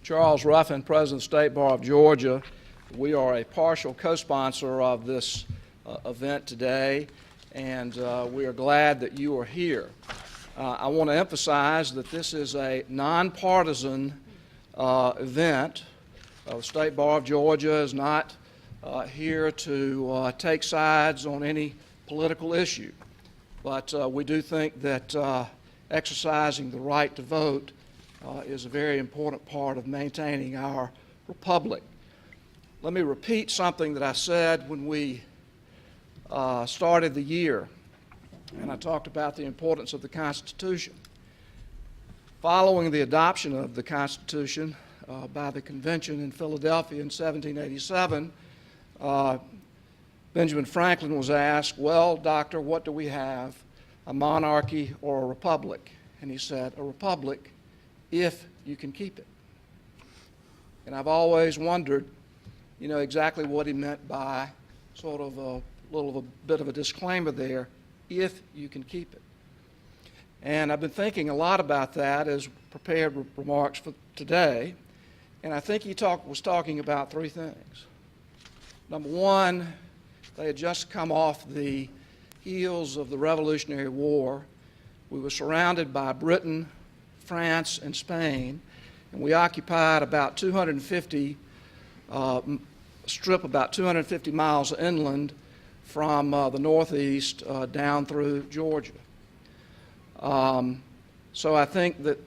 Charles Ruffin, President of the State Bar of Georgia. We are a partial co-sponsor of this event today, and we are glad that you are here. I want to emphasize that this is a nonpartisan event. The State Bar of Georgia is not here to take sides on any political issue, but we do think that exercising the right to vote is a very important part of maintaining our republic. Let me repeat something that I said when we started the year, and I talked about the importance of the Constitution. Following the adoption of the Constitution by the convention in Philadelphia in 1787, Benjamin Franklin was asked, "Well, doctor, what do we have, a monarchy or a republic?" And he said, "A republic, if you can keep it." And I've always wondered, exactly what he meant by sort of a bit of a disclaimer there, if you can keep it. And I've been thinking a lot about that as prepared remarks for today, and I think he was talking about three things. Number one, they had just come off the heels of the Revolutionary War. We were surrounded by Britain, France, and Spain, and we occupied about 250 miles inland from the northeast down through Georgia. So I think that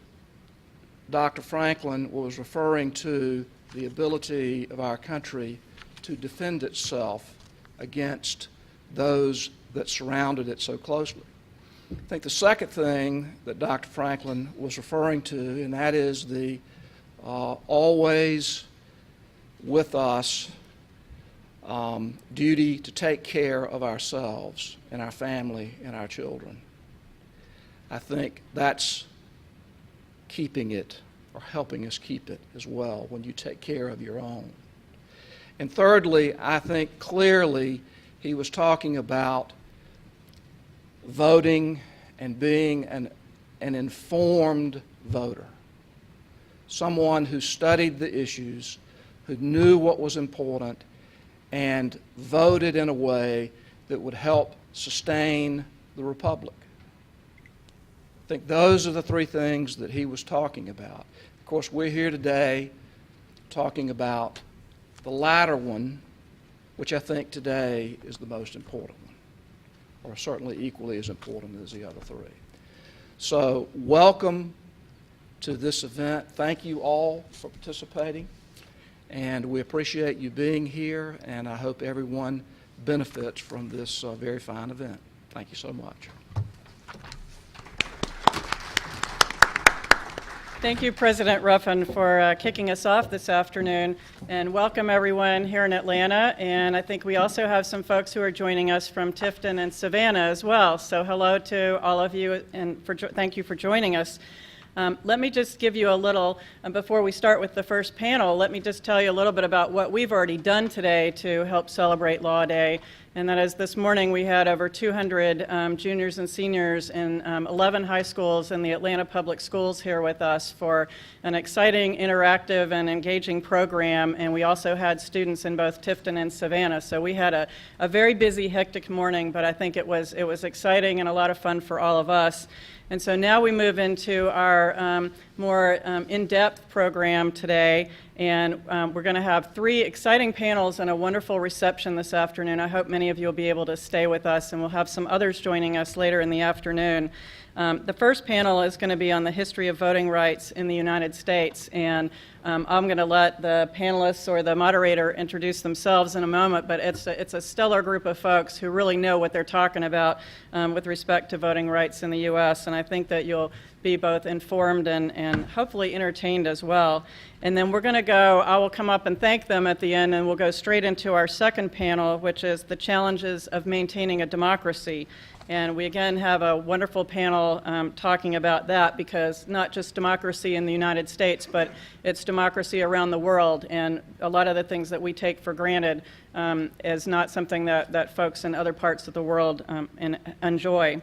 Dr. Franklin was referring to the ability of our country to defend itself against those that surrounded it so closely. I think the second thing that Dr. Franklin was referring to, and that is the always with us duty to take care of ourselves and our family and our children. I think that's keeping it or helping us keep it as well when you take care of your own. And thirdly, I think clearly he was talking about voting and being an informed voter, someone who studied the issues, who knew what was important, and voted in a way that would help sustain the republic. I think those are the three things that he was talking about. Of course, we're here today talking about the latter one, which I think today is the most important one, or certainly equally as important as the other three. So welcome to this event. Thank you all for participating, and we appreciate you being here, and I hope everyone benefits from this very fine event. Thank you so much. Thank you, President Ruffin, for kicking us off this afternoon, and welcome everyone here in Atlanta. And I think we also have some folks who are joining us from Tifton and Savannah as well. So hello to all of you, and thank you for joining us. Let me just give you a little, before we start with the first panel, let me just tell you a little bit about what we've already done today to help celebrate Law Day. And that is, this morning we had over 200 juniors and seniors in 11 high schools in the Atlanta Public Schools here with us for an exciting, interactive, and engaging program. And we also had students in both Tifton and Savannah. So we had a very busy, hectic morning, but I think it was exciting and a lot of fun for all of us. And so now we move into our more in-depth program today, and we're going to have three exciting panels and a wonderful reception this afternoon. I hope many of you will be able to stay with us, and we'll have some others joining us later in the afternoon. The first panel is going to be on the history of voting rights in the United States, and I'm going to let the panelists or the moderator introduce themselves in a moment, but it's a stellar group of folks who really know what they're talking about with respect to voting rights in the U.S., and I think that you'll be both informed and hopefully entertained as well. And then we're going to go, I will come up and thank them at the end, and we'll go straight into our second panel, which is the challenges of maintaining a democracy. And we again have a wonderful panel talking about that, because not just democracy in the United States, but it's democracy around the world. And a lot of the things that we take for granted is not something that folks in other parts of the world enjoy.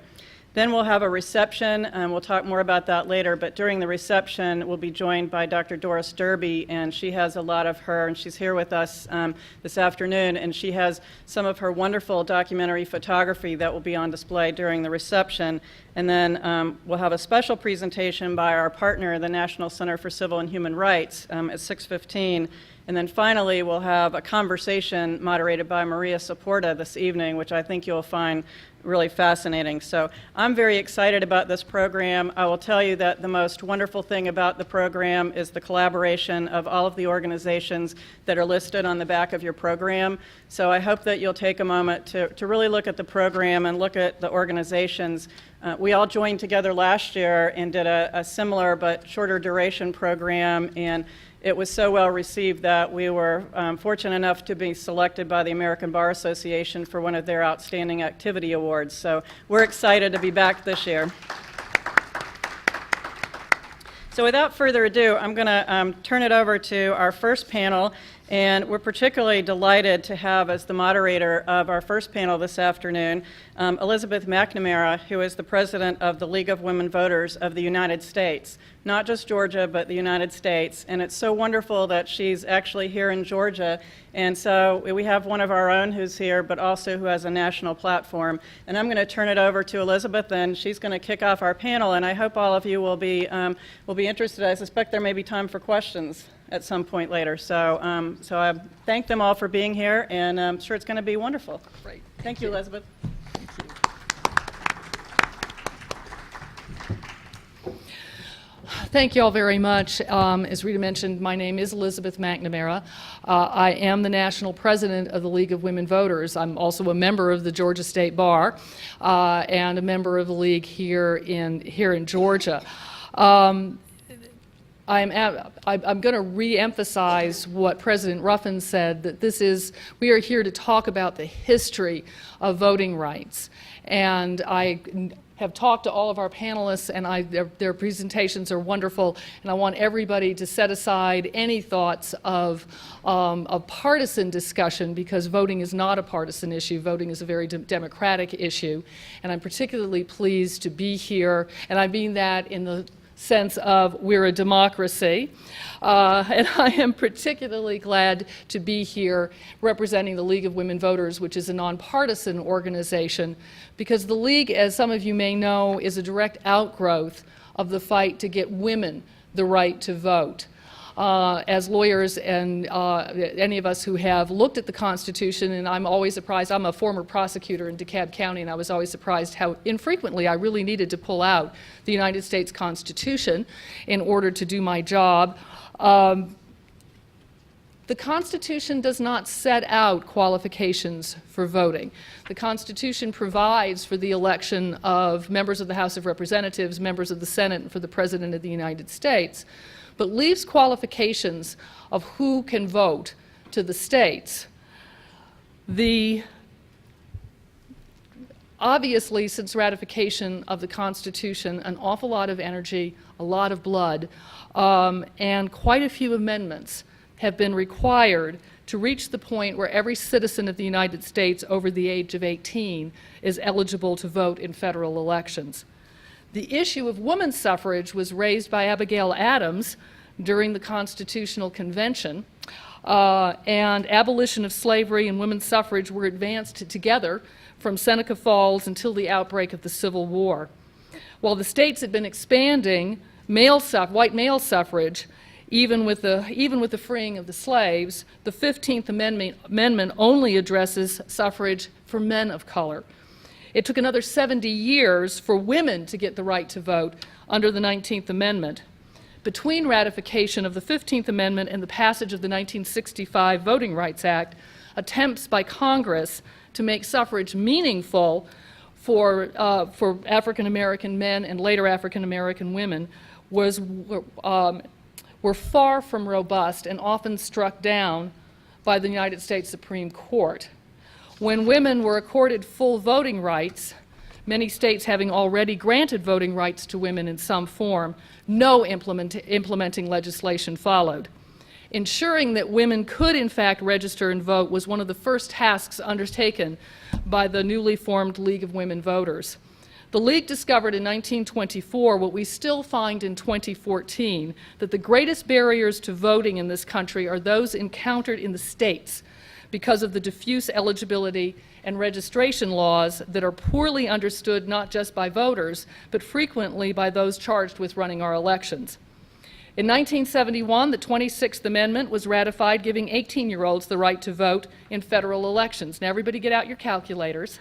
Then we'll have a reception, and we'll talk more about that later, but during the reception, we'll be joined by Dr. Doris Derby, and she has a lot of her, and she's here with us this afternoon, and she has some of her wonderful documentary photography that will be on display during the reception. And then we'll have a special presentation by our partner, the National Center for Civil and Human Rights, at 6:15. And then finally, we'll have a conversation moderated by Maria Saporta this evening, which I think you'll find really fascinating. So I'm very excited about this program. I will tell you that the most wonderful thing about the program is the collaboration of all of the organizations that are listed on the back of your program. So I hope that you'll take a moment to really look at the program and look at the organizations. We all joined together last year and did a similar but shorter duration program, and it was so well received that we were fortunate enough to be selected by the American Bar Association for one of their Outstanding Activity Awards. So we're excited to be back this year. So without further ado, I'm going to turn it over to our first panel, and we're particularly delighted to have as the moderator of our first panel this afternoon Elizabeth McNamara, who is the president of the League of Women Voters of the United States. Not just Georgia, but the United States. And it's so wonderful that she's actually here in Georgia. And so we have one of our own who's here, but also who has a national platform. And I'm going to turn it over to Elizabeth, and she's going to kick off our panel. And I hope all of you will be interested. I suspect there may be time for questions at some point later. So I thank them all for being here, and I'm sure it's going to be wonderful. Great. Thank you, Elizabeth. Thank you all very much. As Rita mentioned, my name is Elizabeth McNamara. I am the national president of the League of Women Voters. I'm also a member of the Georgia State Bar and a member of the League here in Georgia. I'm going to re-emphasize what President Ruffin said, that we are here to talk about the history of voting rights. And I have talked to all of our panelists, and their presentations are wonderful, and I want everybody to set aside any thoughts of partisan discussion, because voting is not a partisan issue. Voting is a very democratic issue, and I'm particularly pleased to be here, and I mean that in the sense of we're a democracy. And I am particularly glad to be here representing the League of Women Voters, which is a nonpartisan organization, because the League, as some of you may know, is a direct outgrowth of the fight to get women the right to vote. As lawyers and any of us who have looked at the Constitution, and I'm always surprised, I'm a former prosecutor in DeKalb County, and I was always surprised how infrequently I really needed to pull out the United States Constitution in order to do my job. The Constitution does not set out qualifications for voting. The Constitution provides for the election of members of the House of Representatives, members of the Senate, and for the President of the United States, but leaves qualifications of who can vote to the states. Obviously, since ratification of the Constitution, an awful lot of energy, a lot of blood, and quite a few amendments have been required to reach the point where every citizen of the United States over the age of 18 is eligible to vote in federal elections. The issue of women's suffrage was raised by Abigail Adams during the Constitutional Convention, and abolition of slavery and women's suffrage were advanced together from Seneca Falls until the outbreak of the Civil War. While the states had been expanding white male suffrage, even with the freeing of the slaves, the 15th Amendment only addresses suffrage for men of color. It took another 70 years for women to get the right to vote under the 19th Amendment. Between ratification of the 15th Amendment and the passage of the 1965 Voting Rights Act, attempts by Congress to make suffrage meaningful for African American men and later African American women were far from robust and often struck down by the United States Supreme Court. When women were accorded full voting rights, many states having already granted voting rights to women in some form, no implementing legislation followed. Ensuring that women could in fact register and vote was one of the first tasks undertaken by the newly formed League of Women Voters. The League discovered in 1924 what we still find in 2014, that the greatest barriers to voting in this country are those encountered in the states because of the diffuse eligibility and registration laws that are poorly understood not just by voters, but frequently by those charged with running our elections. In 1971, the 26th Amendment was ratified, giving 18-year-olds the right to vote in federal elections. Now, everybody get out your calculators,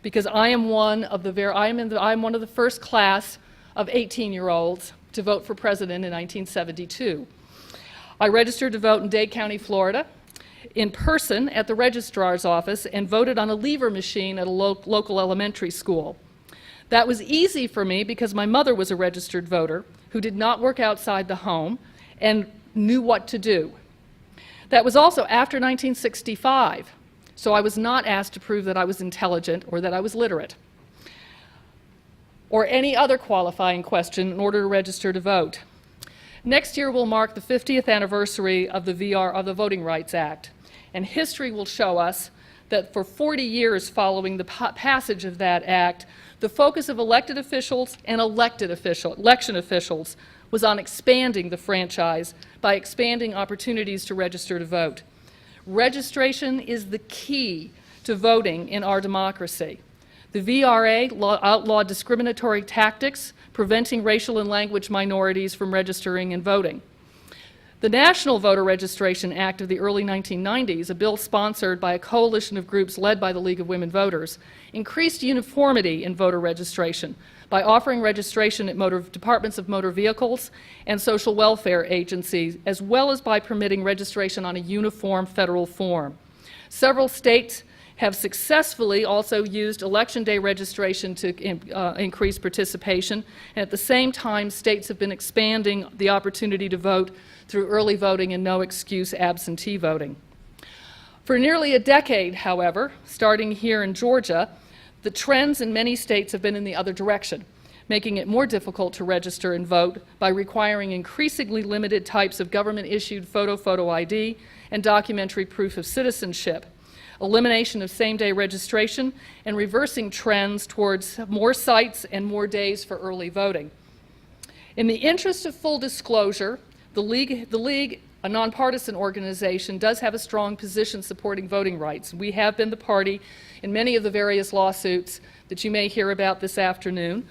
because I am one of the first class of 18-year-olds to vote for president in 1972. I registered to vote in Dade County, Florida, in person at the registrar's office, and voted on a lever machine at a local elementary school. That was easy for me because my mother was a registered voter who did not work outside the home and knew what to do. That was also after 1965, so I was not asked to prove that I was intelligent or that I was literate, or any other qualifying question in order to register to vote. Next year will mark the 50th anniversary of the Voting Rights Act, and history will show us that for 40 years following the passage of that act, the focus of elected officials and election officials was on expanding the franchise by expanding opportunities to register to vote. Registration is the key to voting in our democracy. The VRA outlawed discriminatory tactics, preventing racial and language minorities from registering and voting. The National Voter Registration Act of the early 1990s, a bill sponsored by a coalition of groups led by the League of Women Voters, increased uniformity in voter registration by offering registration at departments of motor vehicles and social welfare agencies, as well as by permitting registration on a uniform federal form. Several states have successfully also used Election Day registration to increase participation, and at the same time, states have been expanding the opportunity to vote through early voting and no-excuse absentee voting. For nearly a decade, however, starting here in Georgia, the trends in many states have been in the other direction, making it more difficult to register and vote by requiring increasingly limited types of government-issued photo ID and documentary proof of citizenship, elimination of same-day registration, and reversing trends towards more sites and more days for early voting. In the interest of full disclosure, the League, a nonpartisan organization, does have a strong position supporting voting rights. We have been the party in many of the various lawsuits that you may hear about this afternoon,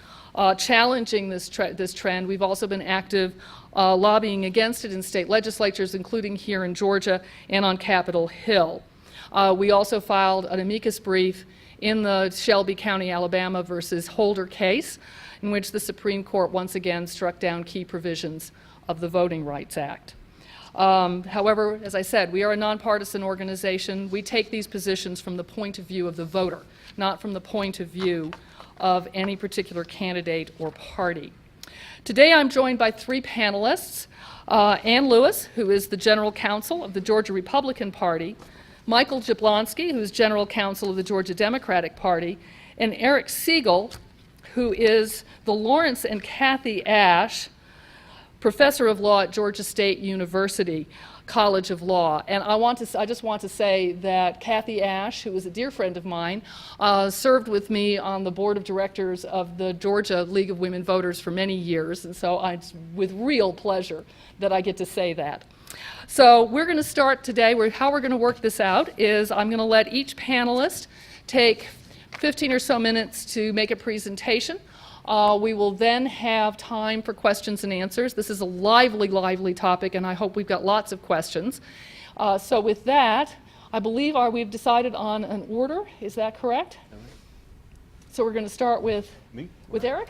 challenging this trend. We've also been active lobbying against it in state legislatures, including here in Georgia and on Capitol Hill. We also filed an amicus brief in the Shelby County, Alabama versus Holder case, in which the Supreme Court once again struck down key provisions of the Voting Rights Act. However, as I said, we are a nonpartisan organization. We take these positions from the point of view of the voter, not from the point of view of any particular candidate or party. Today I'm joined by three panelists, Ann Lewis, who is the General Counsel of the Georgia Republican Party, Michael Jablonski, who is General Counsel of the Georgia Democratic Party, and Eric Siegel, who is the Lawrence and Kathy Ashe Professor of Law at Georgia State University College of Law. And I just want to say that Kathy Ashe, who is a dear friend of mine, served with me on the board of directors of the Georgia League of Women Voters for many years, and so it's with real pleasure that I get to say that. So we're going to start today. How we're going to work this out is I'm going to let each panelist take 15 or so minutes to make a presentation. We will then have time for questions and answers. This is a lively topic, and I hope we've got lots of questions. So with that, I believe we've decided on an order. Is that correct? So we're going to start with me. With Eric?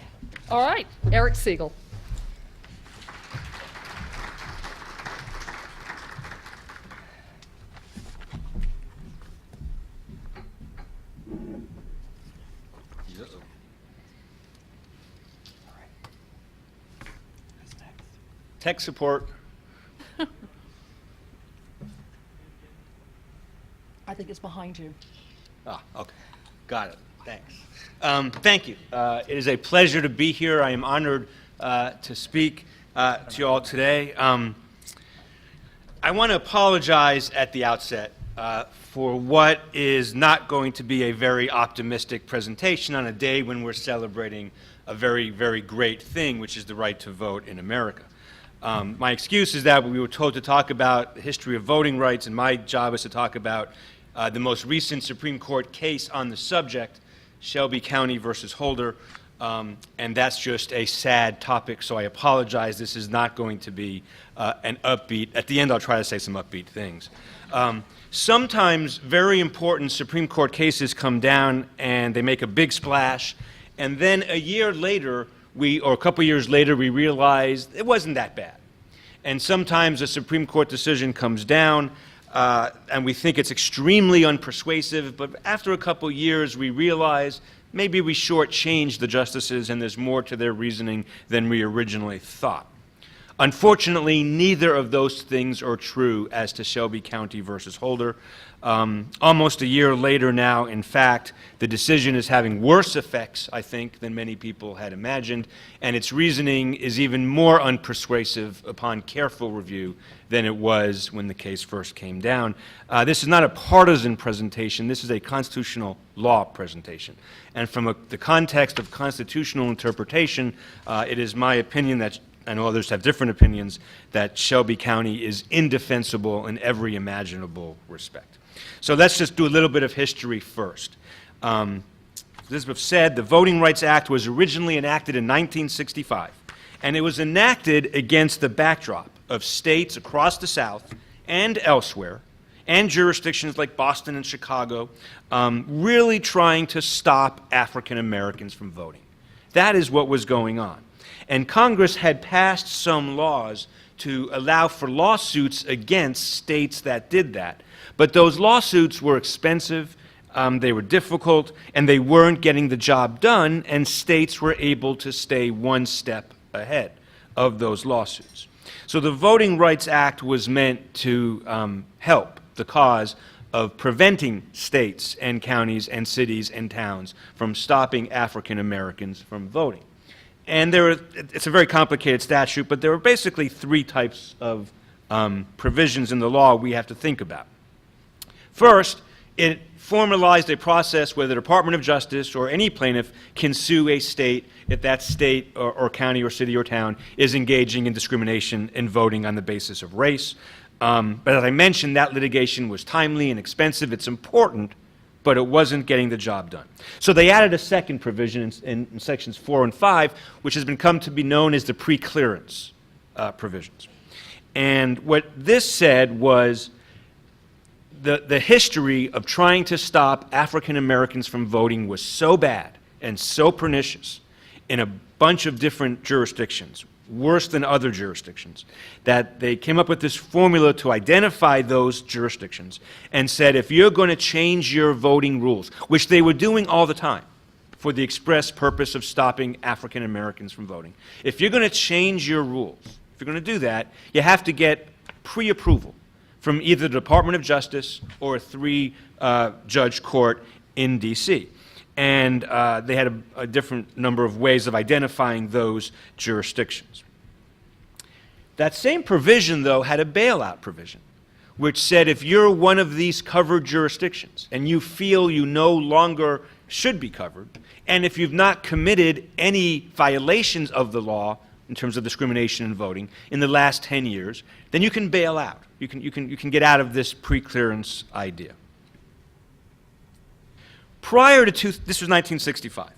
All right, Eric Siegel. Tech support. I think it's behind you. Okay. Got it. Thanks. Thank you. It is a pleasure to be here. I am honored to speak to you all today. I want to apologize at the outset for what is not going to be a very optimistic presentation on a day when we're celebrating a very, very great thing, which is the right to vote in America. My excuse is that we were told to talk about the history of voting rights, and my job is to talk about the most recent Supreme Court case on the subject, Shelby County versus Holder, and that's just a sad topic, so I apologize. This is not going to be an upbeat. At the end, I'll try to say some upbeat things. Sometimes very important Supreme Court cases come down and they make a big splash, and then a year later, or a couple years later, we realize it wasn't that bad. And sometimes a Supreme Court decision comes down, and we think it's extremely unpersuasive, but after a couple years, we realize maybe we shortchanged the justices and there's more to their reasoning than we originally thought. Unfortunately, neither of those things are true as to Shelby County versus Holder. Almost a year later now, in fact, the decision is having worse effects, I think, than many people had imagined, and its reasoning is even more unpersuasive upon careful review than it was when the case first came down. This is not a partisan presentation. This is a constitutional law presentation. And from the context of constitutional interpretation, it is my opinion that, I know others have different opinions, that Shelby County is indefensible in every imaginable respect. So let's just do a little bit of history first. Elizabeth said the Voting Rights Act was originally enacted in 1965, and it was enacted against the backdrop of states across the South and elsewhere, and jurisdictions like Boston and Chicago, really trying to stop African Americans from voting. That is what was going on. And Congress had passed some laws to allow for lawsuits against states that did that. But those lawsuits were expensive, they were difficult, and they weren't getting the job done, and states were able to stay one step ahead of those lawsuits. So the Voting Rights Act was meant to help the cause of preventing states and counties and cities and towns from stopping African Americans from voting. And it's a very complicated statute, but there are basically three types of provisions in the law we have to think about. First, it formalized a process where the Department of Justice or any plaintiff can sue a state if that state or county or city or town is engaging in discrimination in voting on the basis of race. But as I mentioned, that litigation was timely and expensive. It's important, but it wasn't getting the job done. So they added a second provision in sections 4 and 5, which has come to be known as the preclearance provisions. And what this said was the history of trying to stop African Americans from voting was so bad and so pernicious in a bunch of different jurisdictions, worse than other jurisdictions, that they came up with this formula to identify those jurisdictions and said, if you're going to change your voting rules, which they were doing all the time for the express purpose of stopping African Americans from voting, if you're going to change your rules, if you're going to do that, you have to get pre-approval from either the Department of Justice or a three-judge court in D.C. And they had a different number of ways of identifying those jurisdictions. That same provision, though, had a bailout provision, which said if you're one of these covered jurisdictions and you feel you no longer should be covered, and if you've not committed any violations of the law in terms of discrimination in voting in the last 10 years, then you can bail out. You can get out of this preclearance idea. Prior to this was 1965.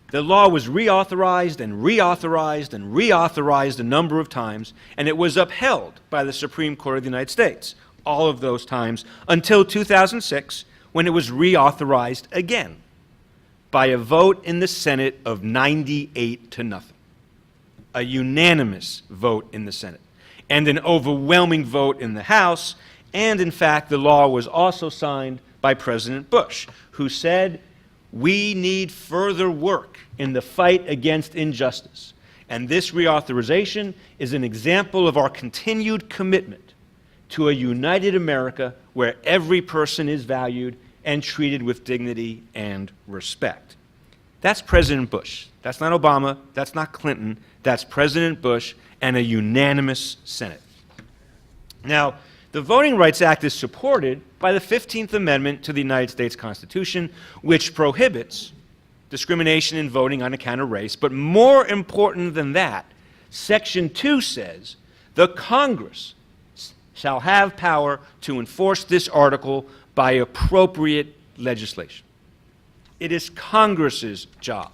The law was reauthorized and reauthorized and reauthorized a number of times, and it was upheld by the Supreme Court of the United States all of those times until 2006, when it was reauthorized again by a vote in the Senate of 98-0. A unanimous vote in the Senate, and an overwhelming vote in the House, and in fact, the law was also signed by President Bush, who said, we need further work in the fight against injustice. And this reauthorization is an example of our continued commitment to a united America where every person is valued and treated with dignity and respect. That's President Bush. That's not Obama. That's not Clinton. That's President Bush and a unanimous Senate. Now, The Voting Rights Act is supported by the 15th Amendment to the United States Constitution, which prohibits discrimination in voting on account of race. But more important than that, Section 2 says the Congress shall have power to enforce this article by appropriate legislation. It is Congress's job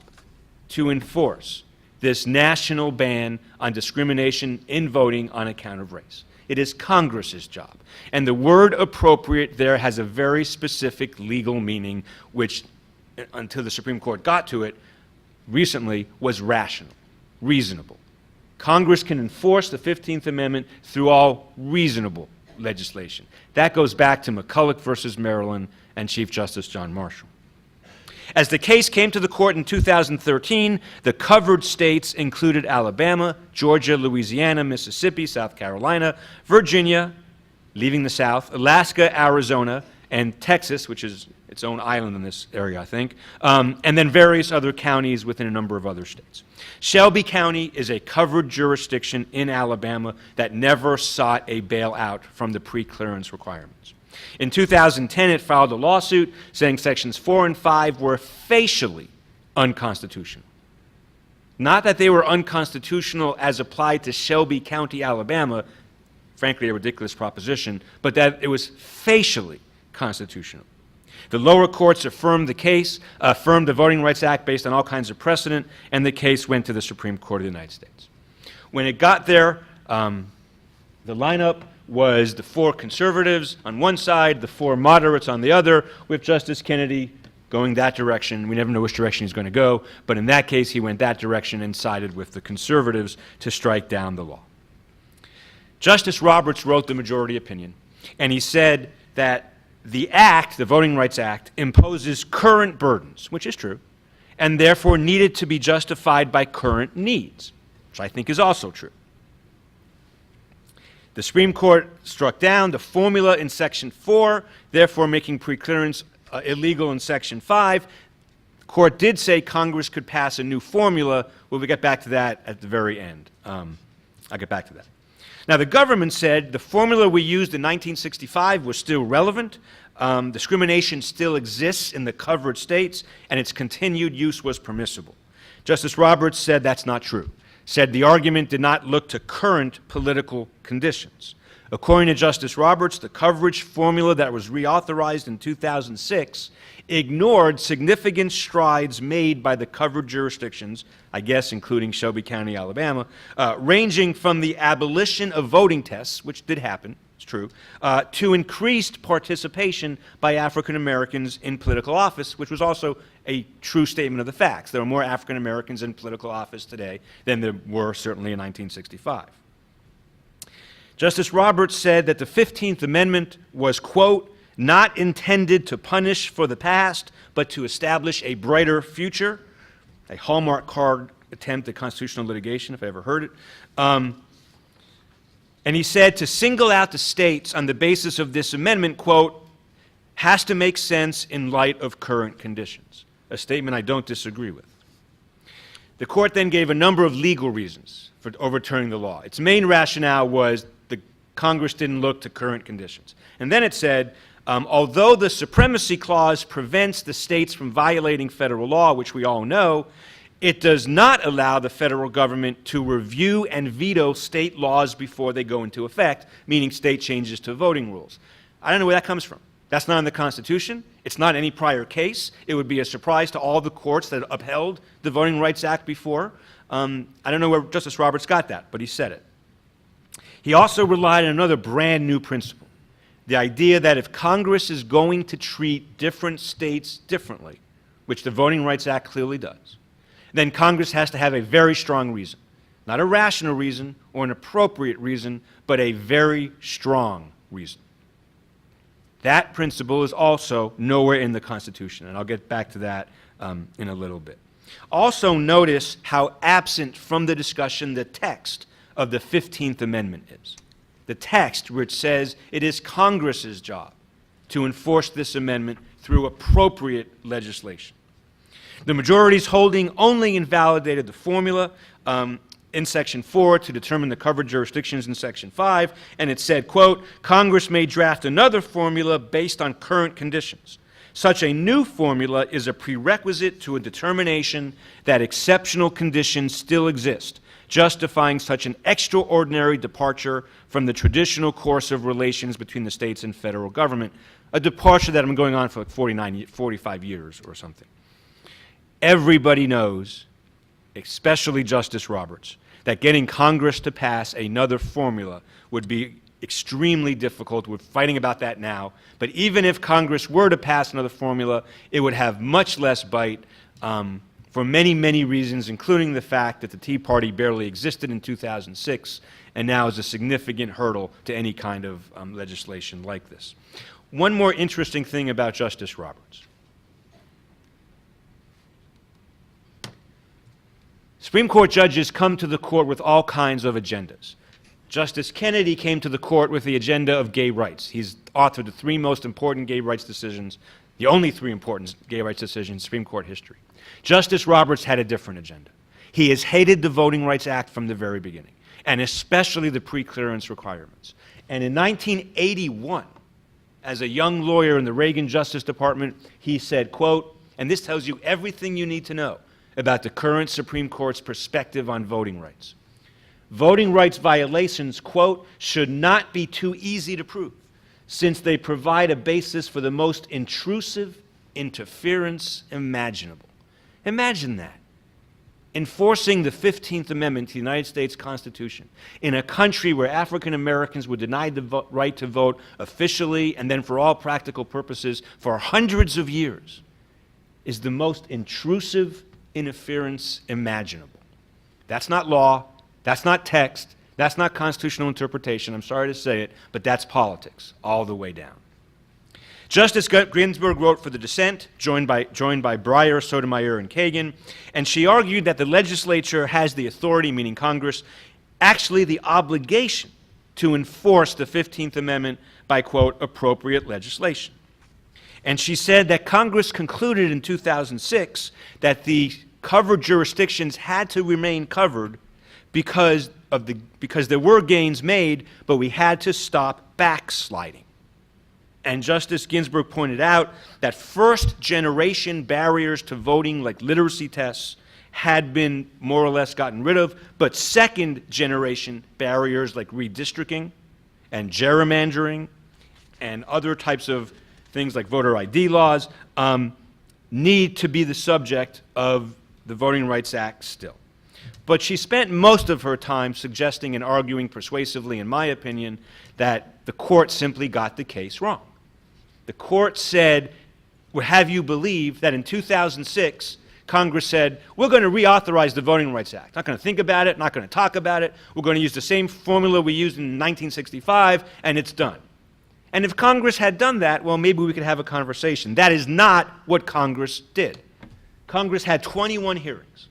to enforce this national ban on discrimination in voting on account of race. It is Congress's job. And the word appropriate there has a very specific legal meaning, which, until the Supreme Court got to it recently, was rational, reasonable. Congress can enforce the 15th Amendment through all reasonable legislation. That goes back to McCulloch versus Maryland and Chief Justice John Marshall. As the case came to the court in 2013, the covered states included Alabama, Georgia, Louisiana, Mississippi, South Carolina, Virginia, leaving the South, Alaska, Arizona, and Texas, which is its own island in this area, I think, and then various other counties within a number of other states. Shelby County is a covered jurisdiction in Alabama that never sought a bailout from the pre-clearance requirements. In 2010, it filed a lawsuit saying Sections 4 and 5 were facially unconstitutional. Not that they were unconstitutional as applied to Shelby County, Alabama, frankly a ridiculous proposition, but that it was facially constitutional. The lower courts affirmed the case, affirmed the Voting Rights Act based on all kinds of precedent, and the case went to the Supreme Court of the United States. When it got there, the lineup was the 4 conservatives on one side, the 4 moderates on the other, with Justice Kennedy going that direction. We never know which direction he's going to go, but in that case, he went that direction and sided with the conservatives to strike down the law. Justice Roberts wrote the majority opinion, and he said that the Act, the Voting Rights Act, imposes current burdens, which is true, and therefore needed to be justified by current needs, which I think is also true. The Supreme Court struck down the formula in Section 4, therefore making preclearance illegal in Section 5. The Court did say Congress could pass a new formula. We'll get back to that at the very end. I'll get back to that. Now, the government said the formula we used in 1965 was still relevant. Discrimination still exists in the covered states, and its continued use was permissible. Justice Roberts said that's not true. Said the argument did not look to current political conditions. According to Justice Roberts, the coverage formula that was reauthorized in 2006 ignored significant strides made by the covered jurisdictions, I guess including Shelby County, Alabama, ranging from the abolition of voting tests, which did happen, it's true, to increased participation by African Americans in political office, which was also a true statement of the facts. There are more African Americans in political office today than there were certainly in 1965. Justice Roberts said that the 15th Amendment was, quote, not intended to punish for the past, but to establish a brighter future, a Hallmark card attempt at constitutional litigation, if I ever heard it. And he said to single out the states on the basis of this amendment, quote, has to make sense in light of current conditions, a statement I don't disagree with. The court then gave a number of legal reasons for overturning the law. Its main rationale was the Congress didn't look to current conditions. And then it said, although the Supremacy Clause prevents the states from violating federal law, which we all know, it does not allow the federal government to review and veto state laws before they go into effect, meaning state changes to voting rules. I don't know where that comes from. That's not in the Constitution. It's not any prior case. It would be a surprise to all the courts that upheld the Voting Rights Act before. I don't know where Justice Roberts got that, but he said it. He also relied on another brand new principle, the idea that if Congress is going to treat different states differently, which the Voting Rights Act clearly does, then Congress has to have a very strong reason. Not a rational reason or an appropriate reason, but a very strong reason. That principle is also nowhere in the Constitution, and I'll get back to that in a little bit. Also notice how absent from the discussion the text of the 15th Amendment is. The text which says it is Congress's job to enforce this amendment through appropriate legislation. The majority's holding only invalidated the formula. in Section 4 to determine the covered jurisdictions in Section 5, and it said, quote, Congress may draft another formula based on current conditions. Such a new formula is a prerequisite to a determination that exceptional conditions still exist, justifying such an extraordinary departure from the traditional course of relations between the states and federal government, a departure that has been going on for like 45 years or something. Everybody knows, especially Justice Roberts, that getting Congress to pass another formula would be extremely difficult. We're fighting about that now. But even if Congress were to pass another formula, it would have much less bite for many, many reasons, including the fact that the Tea Party barely existed in 2006 and now is a significant hurdle to any kind of legislation like this. One more interesting thing about Justice Roberts. Supreme Court judges come to the court with all kinds of agendas. Justice Kennedy came to the court with the agenda of gay rights. He's authored the 3 most important gay rights decisions, the only 3 important gay rights decisions in Supreme Court history. Justice Roberts had a different agenda. He has hated the Voting Rights Act from the very beginning, and especially the pre-clearance requirements. And in 1981, as a young lawyer in the Reagan Justice Department, he said, quote, and this tells you everything you need to know about the current Supreme Court's perspective on voting rights. Voting rights violations, quote, should not be too easy to prove, since they provide a basis for the most intrusive interference imaginable. Imagine that. Enforcing the 15th Amendment to the United States Constitution in a country where African Americans were denied the right to vote officially and then for all practical purposes for hundreds of years is the most intrusive interference imaginable. That's not law, that's not text, that's not constitutional interpretation, I'm sorry to say it, but that's politics all the way down. Justice Ginsburg wrote for the dissent, joined by Breyer, Sotomayor, and Kagan, and she argued that the legislature has the authority, meaning Congress, actually the obligation to enforce the 15th Amendment by, quote, appropriate legislation. And she said that Congress concluded in 2006 that the covered jurisdictions had to remain covered because there were gains made, but we had to stop backsliding. And Justice Ginsburg pointed out that first-generation barriers to voting, like literacy tests, had been more or less gotten rid of, but second-generation barriers like redistricting and gerrymandering and other types of things like voter ID laws need to be the subject of the Voting Rights Act still. But she spent most of her time suggesting and arguing persuasively, in my opinion, that the court simply got the case wrong. The court said, well, have you believe that in 2006, Congress said, we're going to reauthorize the Voting Rights Act. Not going to think about it, not going to talk about it. We're going to use the same formula we used in 1965, and it's done. And if Congress had done that, well, maybe we could have a conversation. That is not what Congress did. Congress had 21 hearings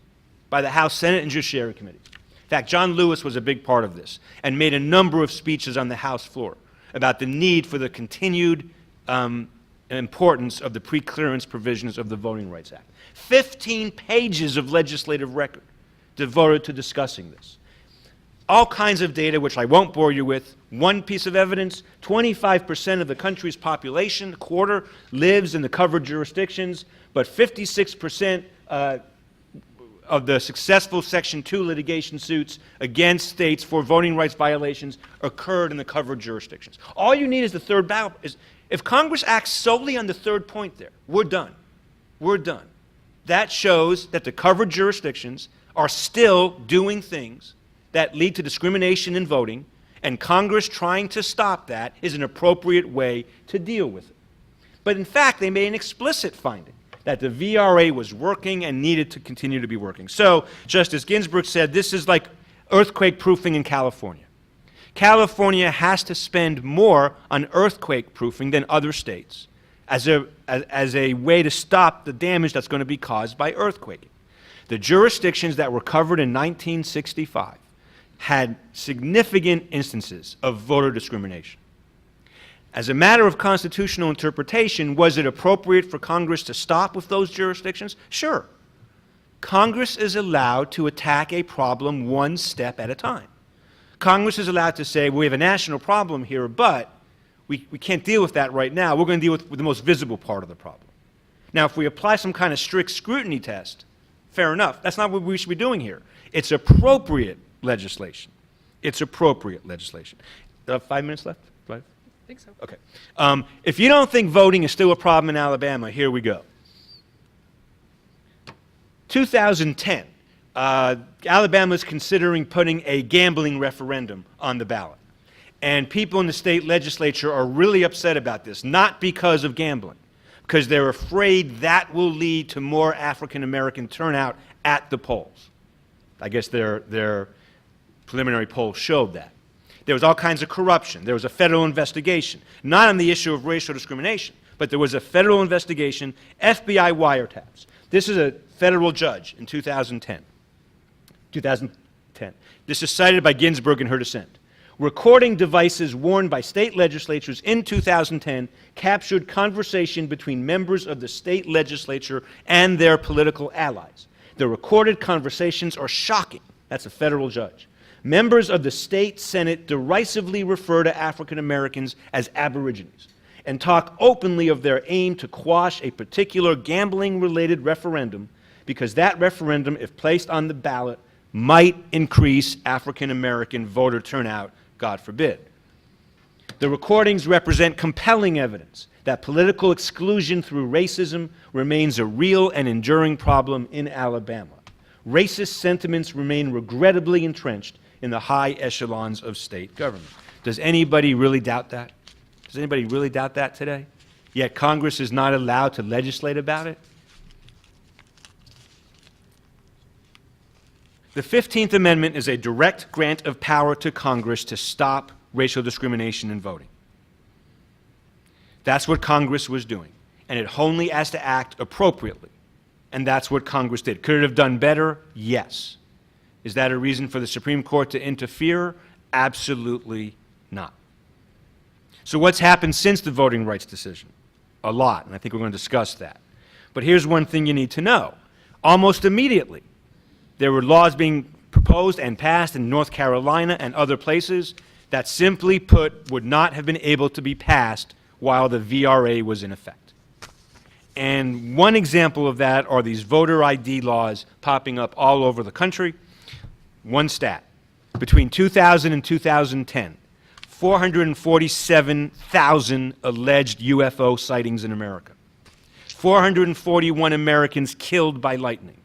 by the House, Senate, and Judiciary Committee. In fact, John Lewis was a big part of this and made a number of speeches on the House floor about the need for the continued importance of the pre-clearance provisions of the Voting Rights Act. 15 pages of legislative record devoted to discussing this. All kinds of data, which I won't bore you with. One piece of evidence, 25% of the country's population, a quarter, lives in the covered jurisdictions, but 56% of the successful Section 2 litigation suits against states for voting rights violations occurred in the covered jurisdictions. All you need is the third ballot. If Congress acts solely on the third point there, we're done. We're done. That shows that the covered jurisdictions are still doing things that lead to discrimination in voting, and Congress trying to stop that is an appropriate way to deal with it. But in fact, they made an explicit finding that the VRA was working and needed to continue to be working. So Justice Ginsburg said this is like earthquake proofing in California. California has to spend more on earthquake proofing than other states as a way to stop the damage that's going to be caused by earthquaking. The jurisdictions that were covered in 1965 had significant instances of voter discrimination. As a matter of constitutional interpretation, was it appropriate for Congress to stop with those jurisdictions? Sure. Congress is allowed to attack a problem one step at a time. Congress is allowed to say, we have a national problem here, but we can't deal with that right now. We're going to deal with the most visible part of the problem. Now, if we apply some kind of strict scrutiny test, fair enough. That's not what we should be doing here. It's appropriate legislation. It's appropriate legislation. 5 minutes left? Right? I think so. Okay. If you don't think voting is still a problem in Alabama, here we go. 2010, Alabama is considering putting a gambling referendum on the ballot. And people in the state legislature are really upset about this, not because of gambling, because they're afraid that will lead to more African American turnout at the polls. I guess their preliminary poll showed that. There was all kinds of corruption. There was a federal investigation, not on the issue of racial discrimination, but there was a federal investigation, FBI wiretaps. This is a federal judge in 2010. This is cited by Ginsburg in her dissent. Recording devices worn by state legislatures in 2010 captured conversation between members of the state legislature and their political allies. The recorded conversations are shocking. That's a federal judge. Members of the state Senate derisively refer to African Americans as aborigines and talk openly of their aim to quash a particular gambling-related referendum because that referendum, if placed on the ballot, might increase African American voter turnout, God forbid. The recordings represent compelling evidence that political exclusion through racism remains a real and enduring problem in Alabama. Racist sentiments remain regrettably entrenched in the high echelons of state government. Does anybody really doubt that? Does anybody really doubt that today? Yet Congress is not allowed to legislate about it? The 15th Amendment is a direct grant of power to Congress to stop racial discrimination in voting. That's what Congress was doing, and it only has to act appropriately, and that's what Congress did. Could it have done better? Yes. Is that a reason for the Supreme Court to interfere? Absolutely not. So what's happened since the voting rights decision? A lot, and I think we're going to discuss that. But here's one thing you need to know. Almost immediately, there were laws being proposed and passed in North Carolina and other places that simply put would not have been able to be passed while the VRA was in effect. And one example of that are these voter ID laws popping up all over the country. One stat, between 2000 and 2010, 447,000 alleged UFO sightings in America, 441 Americans killed by lightning,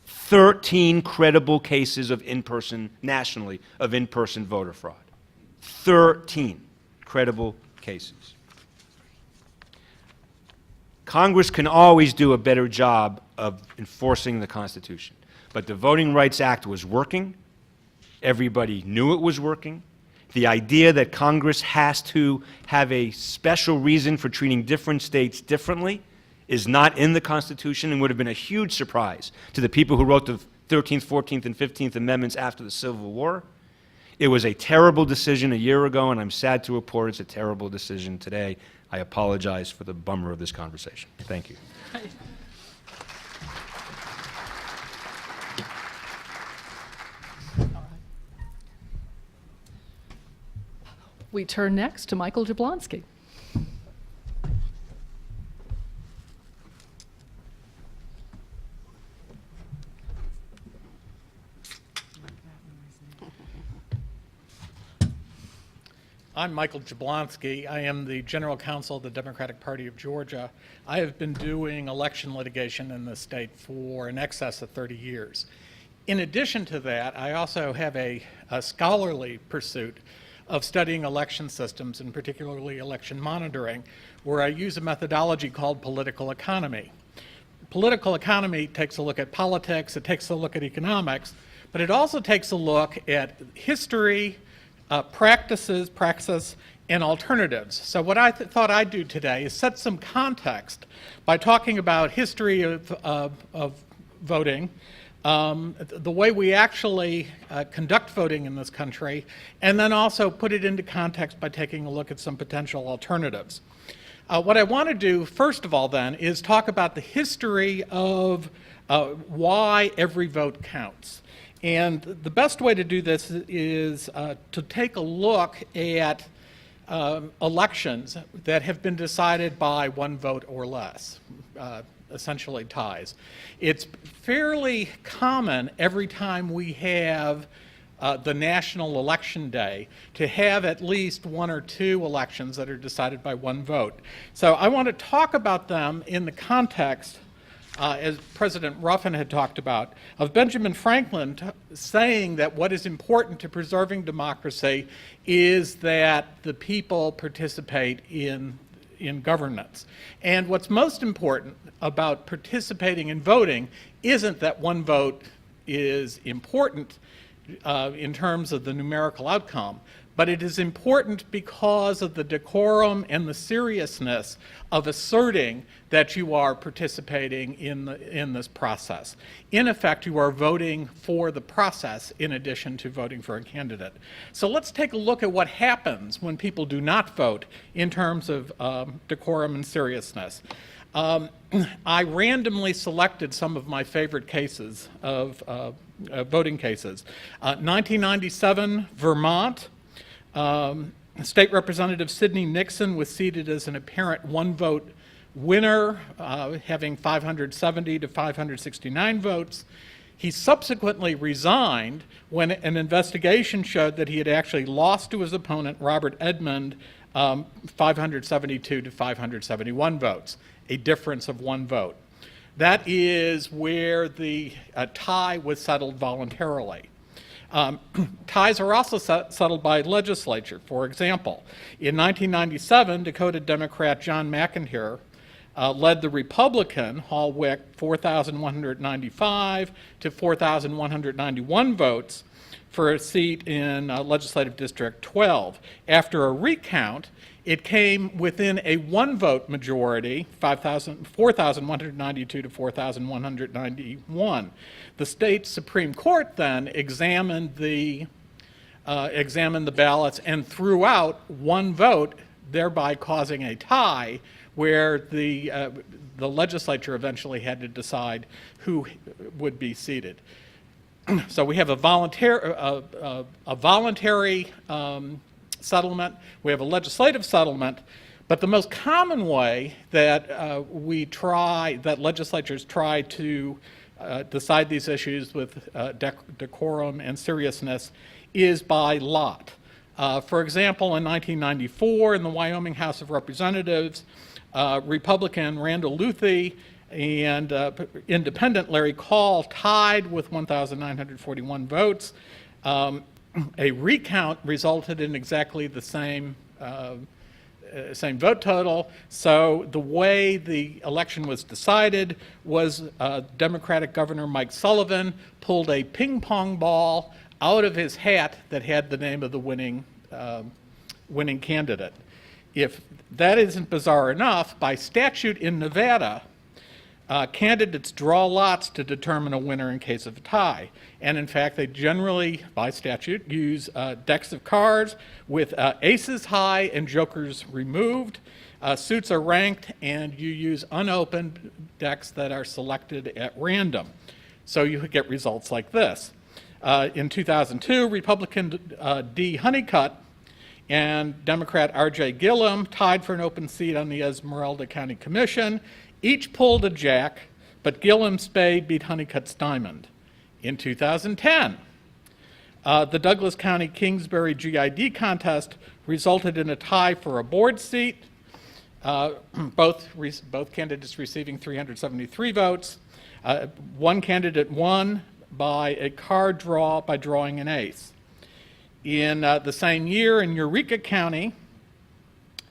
13 credible cases of nationally, of in-person voter fraud. 13 credible cases. Congress can always do a better job of enforcing the Constitution. But the Voting Rights Act was working. Everybody knew it was working. The idea that Congress has to have a special reason for treating different states differently is not in the Constitution and would have been a huge surprise to the people who wrote the 13th, 14th, and 15th Amendments after the Civil War. It was a terrible decision a year ago, and I'm sad to report it's a terrible decision today. I apologize for the bummer of this conversation. Thank you. We turn next to Michael Jablonski. I'm Michael Jablonski. I am the General Counsel of the Democratic Party of Georgia. I have been doing election litigation in the state for in excess of 30 years. In addition to that, I also have a scholarly pursuit of studying election systems, and particularly election monitoring, where I use a methodology called political economy. Political economy takes a look at politics, it takes a look at economics, but it also takes a look at history, practices, and alternatives. So what I thought I'd do today is set some context by talking about history of voting, the way we actually conduct voting in this country, and then also put it into context by taking a look at some potential alternatives. What I want to do, first of all, then, is talk about the history of why every vote counts. And the best way to do this is to take a look at elections that have been decided by one vote or less, essentially ties. It's fairly common every time we have the national election day to have at least one or two elections that are decided by one vote. So I want to talk about them in the context, as President Ruffin had talked about, of Benjamin Franklin saying that what is important to preserving democracy is that the people participate in governance. And what's most important about participating in voting isn't that one vote is important in terms of the numerical outcome, but it is important because of the decorum and the seriousness of asserting that you are participating in this process. In effect, you are voting for the process in addition to voting for a candidate. So let's take a look at what happens when people do not vote in terms of decorum and seriousness. I randomly selected some of my favorite cases of voting cases. 1997, Vermont. State Representative Sidney Nixon was seated as an apparent one-vote winner, having 570 to 569 votes. He subsequently resigned when an investigation showed that he had actually lost to his opponent, Robert Edmund, 572 to 571 votes, a difference of one vote. That is where the tie was settled voluntarily. Ties are also settled by legislature. For example, in 1997, Dakota Democrat John McIntyre led the Republican Hall Wick 4,195 to 4,191 votes for a seat in Legislative District 12. After a recount, it came within a one-vote majority, 4,192 to 4,191. The state Supreme Court then examined the ballots and threw out one vote, thereby causing a tie, where the legislature eventually had to decide who would be seated. So we have a voluntary settlement, we have a legislative settlement, but the most common way that legislatures try to decide these issues with decorum and seriousness is by lot. For example, in 1994, in the Wyoming House of Representatives, Republican Randall Luthi and Independent Larry Call tied with 1,941 votes. A recount resulted in exactly the same vote total. So the way the election was decided was Democratic Governor Mike Sullivan pulled a ping pong ball out of his hat that had the name of the winning candidate. If that isn't bizarre enough, by statute in Nevada, candidates draw lots to determine a winner in case of a tie. And in fact, they generally, by statute, use decks of cards with aces high and jokers removed. Suits are ranked, and you use unopened decks that are selected at random. So you get results like this. In 2002, Republican D. Honeycutt and Democrat R.J. Gillum tied for an open seat on the Esmeralda County Commission. Each pulled a jack, but Gillum's spade beat Honeycutt's diamond. In 2010, the Douglas County Kingsbury GID contest resulted in a tie for a board seat, both candidates receiving 373 votes. One candidate won by a card draw by drawing an ace. In the same year in Eureka County,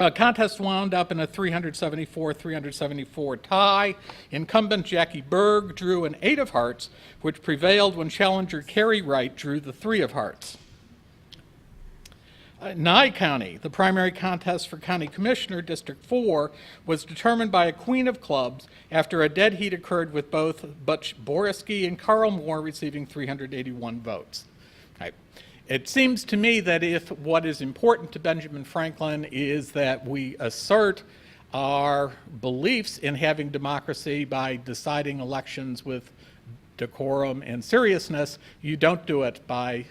a contest wound up in a 374-374 tie. Incumbent Jackie Berg drew an 8 of hearts, which prevailed when challenger Kerry Wright drew the 3 of hearts. Nye County, the primary contest for County Commissioner, District 4, was determined by a queen of clubs after a dead heat occurred with both Butch Borowski and Carl Moore receiving 381 votes. Right. It seems to me that if what is important to Benjamin Franklin is that we assert our beliefs in having democracy by deciding elections with decorum and seriousness. You don't do it by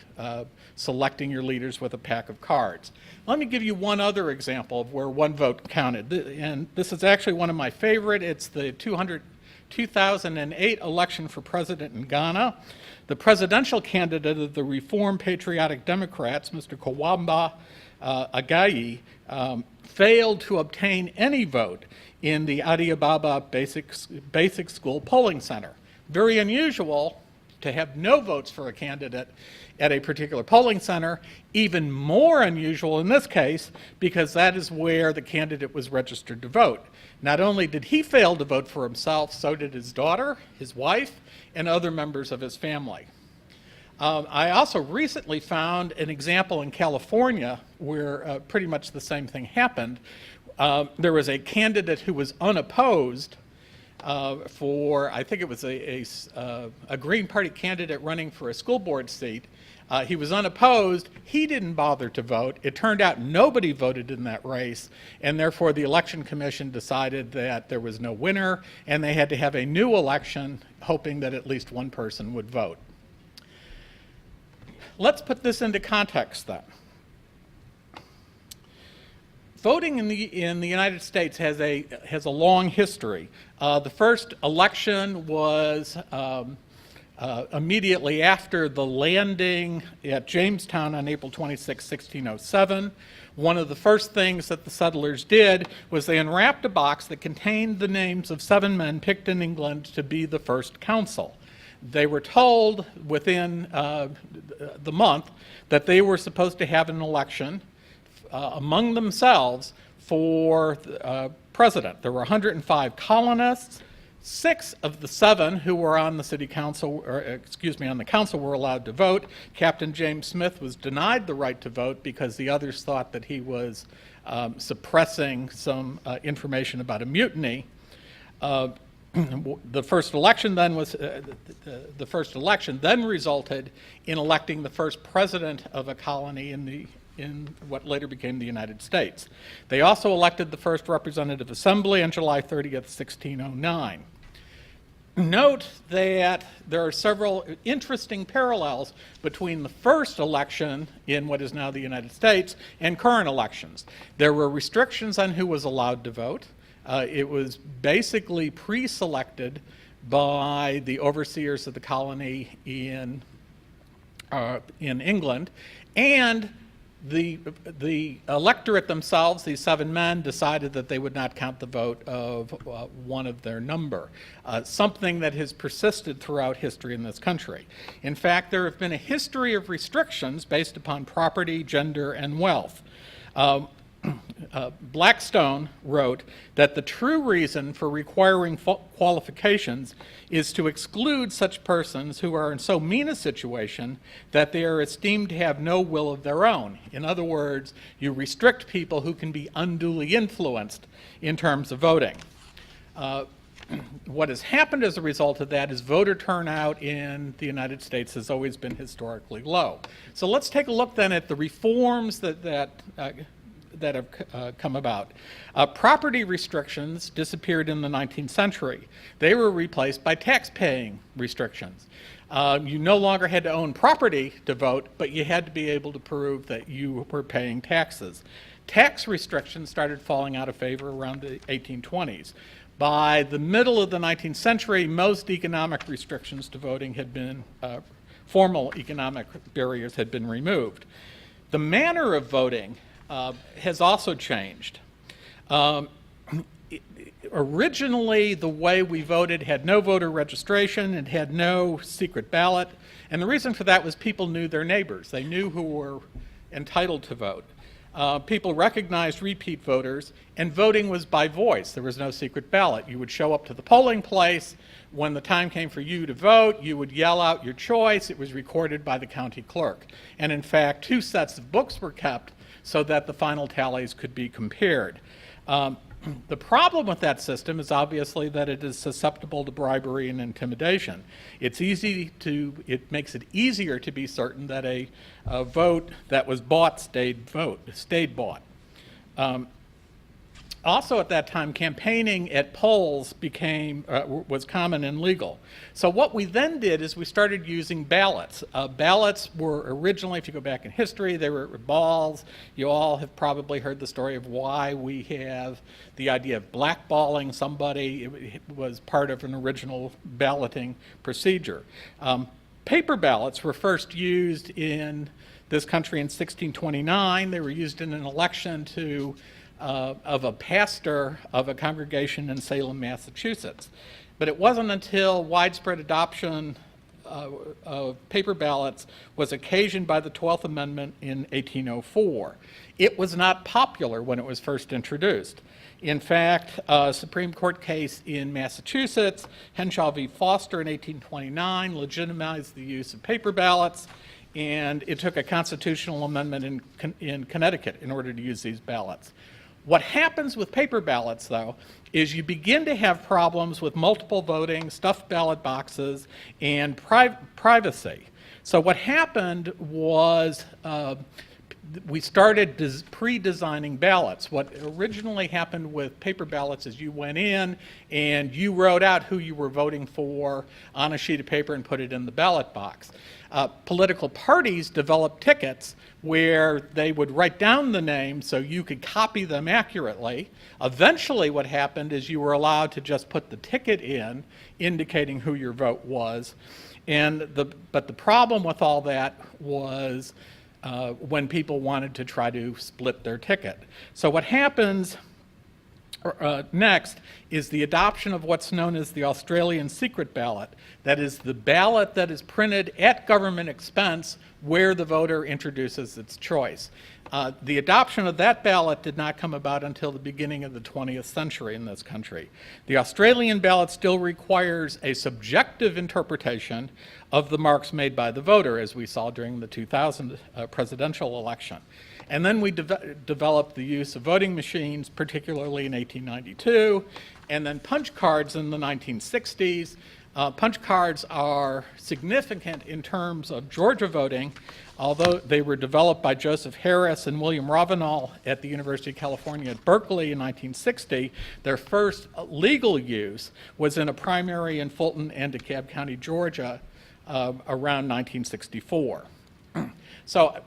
selecting your leaders with a pack of cards. Let me give you one other example of where one vote counted. And this is actually one of my favorite. It's the 2008 election for president in Ghana. The presidential candidate of the Reform Patriotic Democrats, Mr. Kawamba Agayi, failed to obtain any vote in the Addis Ababa Basic School polling center. Very unusual to have no votes for a candidate at a particular polling center. Even more unusual in this case, because that is where the candidate was registered to vote. Not only did he fail to vote for himself, so did his daughter, his wife, and other members of his family. I also recently found an example in California where pretty much the same thing happened. There was a candidate who was unopposed for, I think it was a Green Party candidate running for a school board seat. He was unopposed. He didn't bother to vote. It turned out nobody voted in that race, and therefore the Election Commission decided that there was no winner, and they had to have a new election, hoping that at least one person would vote. Let's put this into context, then. Voting in the United States has a long history. The first election was immediately after the landing at Jamestown on April 26, 1607. One of the first things that the settlers did was they unwrapped a box that contained the names of 7 men picked in England to be the first council. They were told within the month that they were supposed to have an election among themselves for president. There were 105 colonists. 6 of the 7 who were on the city council, on the council, were allowed to vote. Captain James Smith was denied the right to vote because the others thought that he was suppressing some information about a mutiny. The first election then resulted in electing the first president of a colony in what later became the United States. They also elected the first representative assembly on July 30th, 1609. Note that there are several interesting parallels between the first election in what is now the United States and current elections. There were restrictions on who was allowed to vote. It was basically pre-selected by the overseers of the colony in England, and the electorate themselves, these 7 men, decided that they would not count the vote of one of their number, something that has persisted throughout history in this country. In fact, there have been a history of restrictions based upon property, gender, and wealth. Blackstone wrote that the true reason for requiring qualifications is to exclude such persons who are in so mean a situation that they are esteemed to have no will of their own. In other words, you restrict people who can be unduly influenced in terms of voting. What has happened as a result of that is voter turnout in the United States has always been historically low. So let's take a look then at the reforms that have come about. Property restrictions disappeared in the 19th century. They were replaced by tax-paying restrictions. You no longer had to own property to vote, but you had to be able to prove that you were paying taxes. Tax restrictions started falling out of favor around the 1820s. By the middle of the 19th century, most economic restrictions to voting had been, formal economic barriers had been removed. The manner of voting has also changed. Originally, the way we voted had no voter registration, it had no secret ballot, and the reason for that was people knew their neighbors. They knew who were entitled to vote. People recognized repeat voters, and voting was by voice. There was no secret ballot. You would show up to the polling place. When the time came for you to vote, you would yell out your choice. It was recorded by the county clerk. And in fact, 2 sets of books were kept so that the final tallies could be compared. The problem with that system is obviously that it is susceptible to bribery and intimidation. It makes it easier to be certain that a vote that was bought stayed bought. also at that time, campaigning at polls was common and legal. So what we then did is we started using ballots. Ballots were originally, if you go back in history, they were balls. You all have probably heard the story of why we have the idea of blackballing somebody. It was part of an original balloting procedure. Paper ballots were first used in this country in 1629. They were used in an election of a pastor of a congregation in Salem, Massachusetts. But it wasn't until widespread adoption of paper ballots was occasioned by the 12th Amendment in 1804. It was not popular when it was first introduced. In fact, a Supreme Court case in Massachusetts, Henshaw v. Foster in 1829, legitimized the use of paper ballots, and it took a constitutional amendment in Connecticut in order to use these ballots. What happens with paper ballots, though, is you begin to have problems with multiple voting, stuffed ballot boxes, and privacy. So what happened was we started pre-designing ballots. What originally happened with paper ballots is you went in and you wrote out who you were voting for on a sheet of paper and put it in the ballot box. Political parties developed tickets where they would write down the names so you could copy them accurately. Eventually what happened is you were allowed to just put the ticket in indicating who your vote was. But the problem with all that was when people wanted to try to split their ticket. So what happens next is the adoption of what's known as the Australian secret ballot. That is the ballot that is printed at government expense where the voter introduces its choice. The adoption of that ballot did not come about until the beginning of the 20th century in this country. The Australian ballot still requires a subjective interpretation of the marks made by the voter, as we saw during the 2000 presidential election. And then we developed the use of voting machines, particularly in 1892, and then punch cards in the 1960s. Punch cards are significant in terms of Georgia voting, although they were developed by Joseph Harris and William Ravenel at the University of California at Berkeley in 1960. Their first legal use was in a primary in Fulton and DeKalb County, Georgia, around 1964. So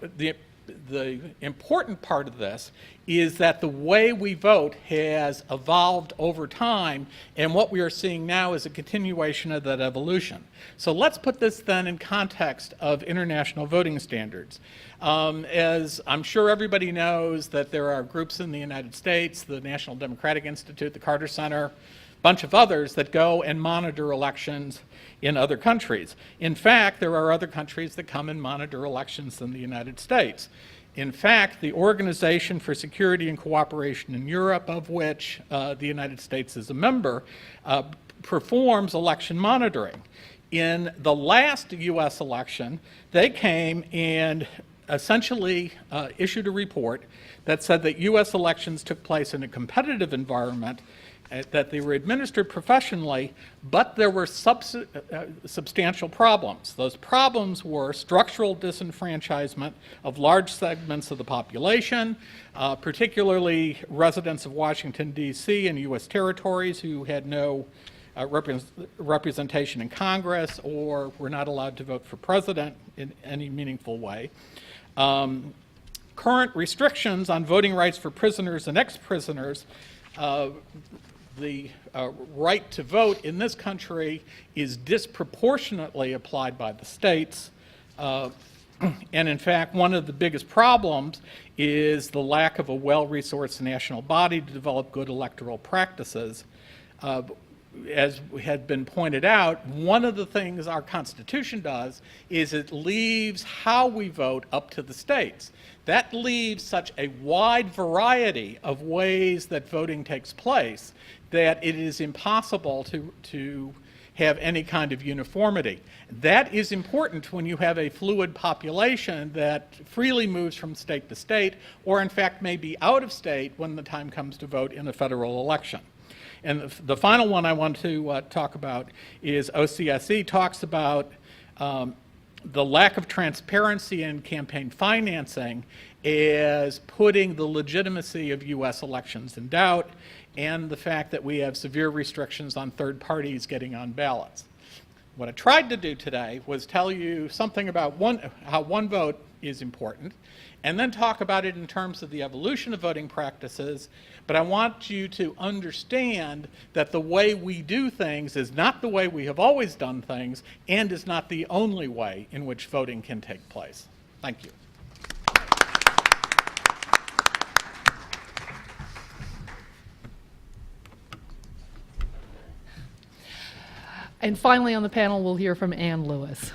the important part of this is that the way we vote has evolved over time, and what we are seeing now is a continuation of that evolution. So let's put this then in context of international voting standards. As I'm sure everybody knows that there are groups in the United States, the National Democratic Institute, the Carter Center, a bunch of others that go and monitor elections in other countries. In fact, there are other countries that come and monitor elections in the United States. In fact, the Organization for Security and Cooperation in Europe, of which the United States is a member, performs election monitoring. In the last U.S. election, they came and essentially issued a report that said that U.S. elections took place in a competitive environment, that they were administered professionally, but there were substantial problems. Those problems were structural disenfranchisement of large segments of the population, particularly residents of Washington, D.C. and U.S. territories who had no representation in Congress or were not allowed to vote for president in any meaningful way. Current restrictions on voting rights for prisoners and ex-prisoners, the right to vote in this country is disproportionately applied by the states. And in fact, one of the biggest problems is the lack of a well-resourced national body to develop good electoral practices. As had been pointed out, one of the things our Constitution does is it leaves how we vote up to the states. That leaves such a wide variety of ways that voting takes place that it is impossible to have any kind of uniformity. That is important when you have a fluid population that freely moves from state to state, or in fact may be out of state when the time comes to vote in a federal election. And the final one I want to talk about is OCSE talks about the lack of transparency in campaign financing is putting the legitimacy of U.S. elections in doubt and the fact that we have severe restrictions on third parties getting on ballots. What I tried to do today was tell you something about how one vote is important, and then talk about it in terms of the evolution of voting practices. But I want you to understand that the way we do things is not the way we have always done things, and is not the only way in which voting can take place. Thank you. And finally on the panel, we'll hear from Ann Lewis.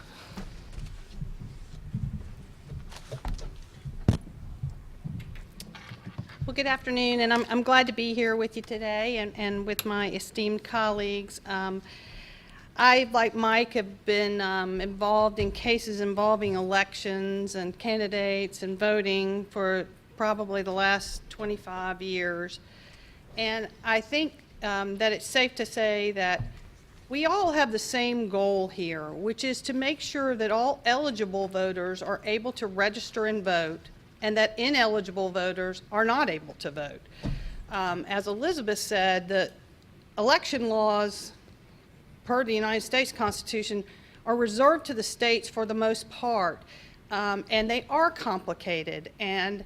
Well, good afternoon, and I'm glad to be here with you today and with my esteemed colleagues. I, like Mike, have been involved in cases involving elections and candidates and voting for probably the last 25 years. And I think that it's safe to say that we all have the same goal here, which is to make sure that all eligible voters are able to register and vote, and that ineligible voters are not able to vote. As Elizabeth said, the election laws, per the United States Constitution, are reserved to the states for the most part, and they are complicated. And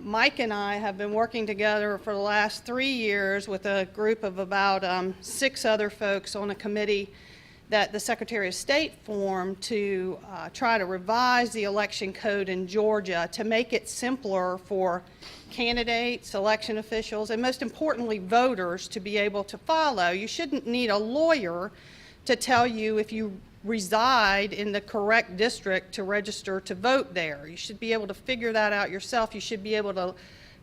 Mike and I have been working together for the last 3 years with a group of about 6 other folks on a committee that the Secretary of State formed to try to revise the election code in Georgia to make it simpler for candidates, election officials, and most importantly, voters to be able to follow. You shouldn't need a lawyer to tell you if you reside in the correct district to register to vote there. You should be able to figure that out yourself. You should be able to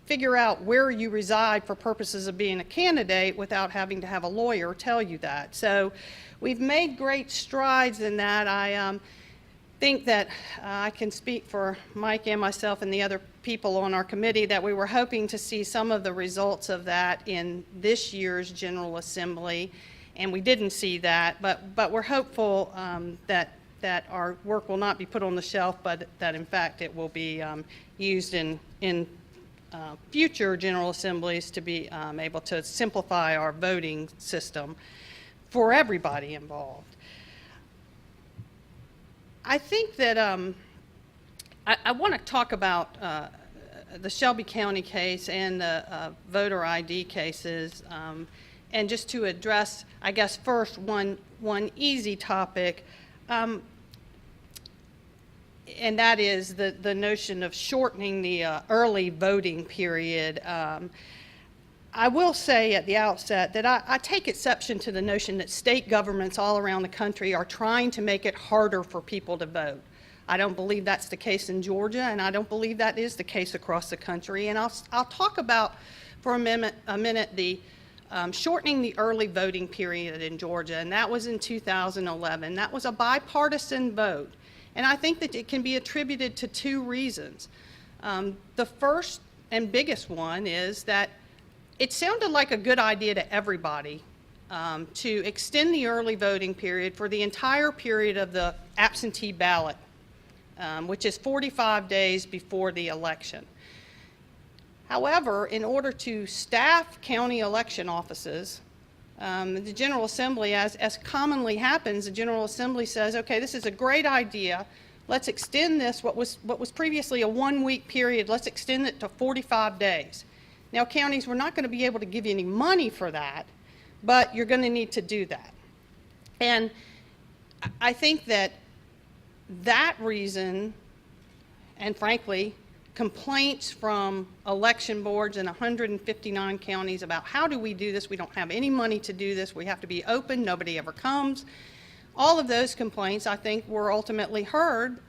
figure out where you reside for purposes of being a candidate without having to have a lawyer tell you that. So we've made great strides in that. I think that I can speak for Mike and myself and the other people on our committee that we were hoping to see some of the results of that in this year's General Assembly, and we didn't see that, but we're hopeful that our work will not be put on the shelf, but that in fact it will be used in future General Assemblies to be able to simplify our voting system for everybody involved. I think that I want to talk about the Shelby County case and the voter ID cases, and just to address, I guess, first one easy topic, and that is the notion of shortening the early voting period. I will say at the outset that I take exception to the notion that state governments all around the country are trying to make it harder for people to vote. I don't believe that's the case in Georgia, and I don't believe that is the case across the country. And I'll talk about for a minute the shortening the early voting period in Georgia, and that was in 2011. That was a bipartisan vote, and I think that it can be attributed to 2 reasons. The first and biggest one is that it sounded like a good idea to everybody to extend the early voting period for the entire period of the absentee ballot, which is 45 days before the election. However, in order to staff county election offices, the General Assembly, as commonly happens, the General Assembly says, okay, this is a great idea. Let's extend this, what was previously a 1-week period, let's extend it to 45 days. Now, counties, we're not going to be able to give you any money for that, but you're going to need to do that. And I think that reason, and frankly, complaints from election boards in 159 counties about how do we do this, we don't have any money to do this, we have to be open, nobody ever comes. All of those complaints, I think, were ultimately heard.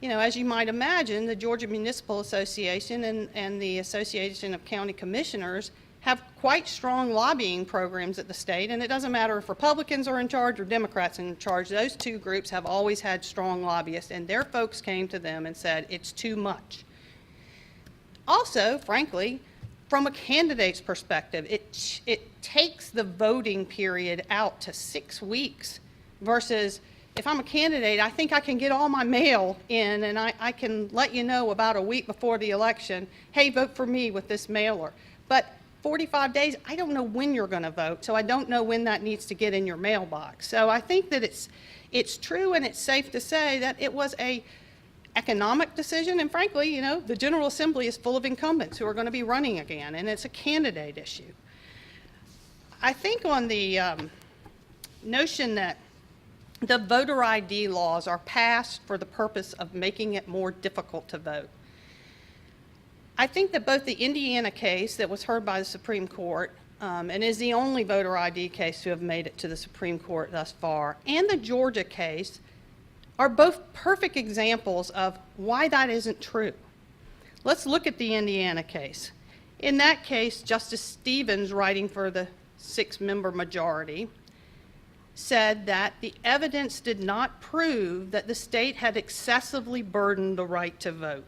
You know, as you might imagine, the Georgia Municipal Association and the Association of County Commissioners have quite strong lobbying programs at the state, and it doesn't matter if Republicans are in charge or Democrats are in charge. Those 2 groups have always had strong lobbyists, and their folks came to them and said, it's too much. Also, frankly, from a candidate's perspective, it takes the voting period out to 6 weeks versus if I'm a candidate, I think I can get all my mail in, and I can let you know about a week before the election, hey, vote for me with this mailer. But 45 days, I don't know when you're going to vote, so I don't know when that needs to get in your mailbox. So I think that it's true and it's safe to say that it was a economic decision, and frankly, the General Assembly is full of incumbents who are going to be running again, and it's a candidate issue. I think on the notion that the voter ID laws are passed for the purpose of making it more difficult to vote. I think that both the Indiana case that was heard by the Supreme Court and is the only voter ID case to have made it to the Supreme Court thus far, and the Georgia case are both perfect examples of why that isn't true. Let's look at the Indiana case. In that case, Justice Stevens, writing for the 6-member majority, said that the evidence did not prove that the state had excessively burdened the right to vote,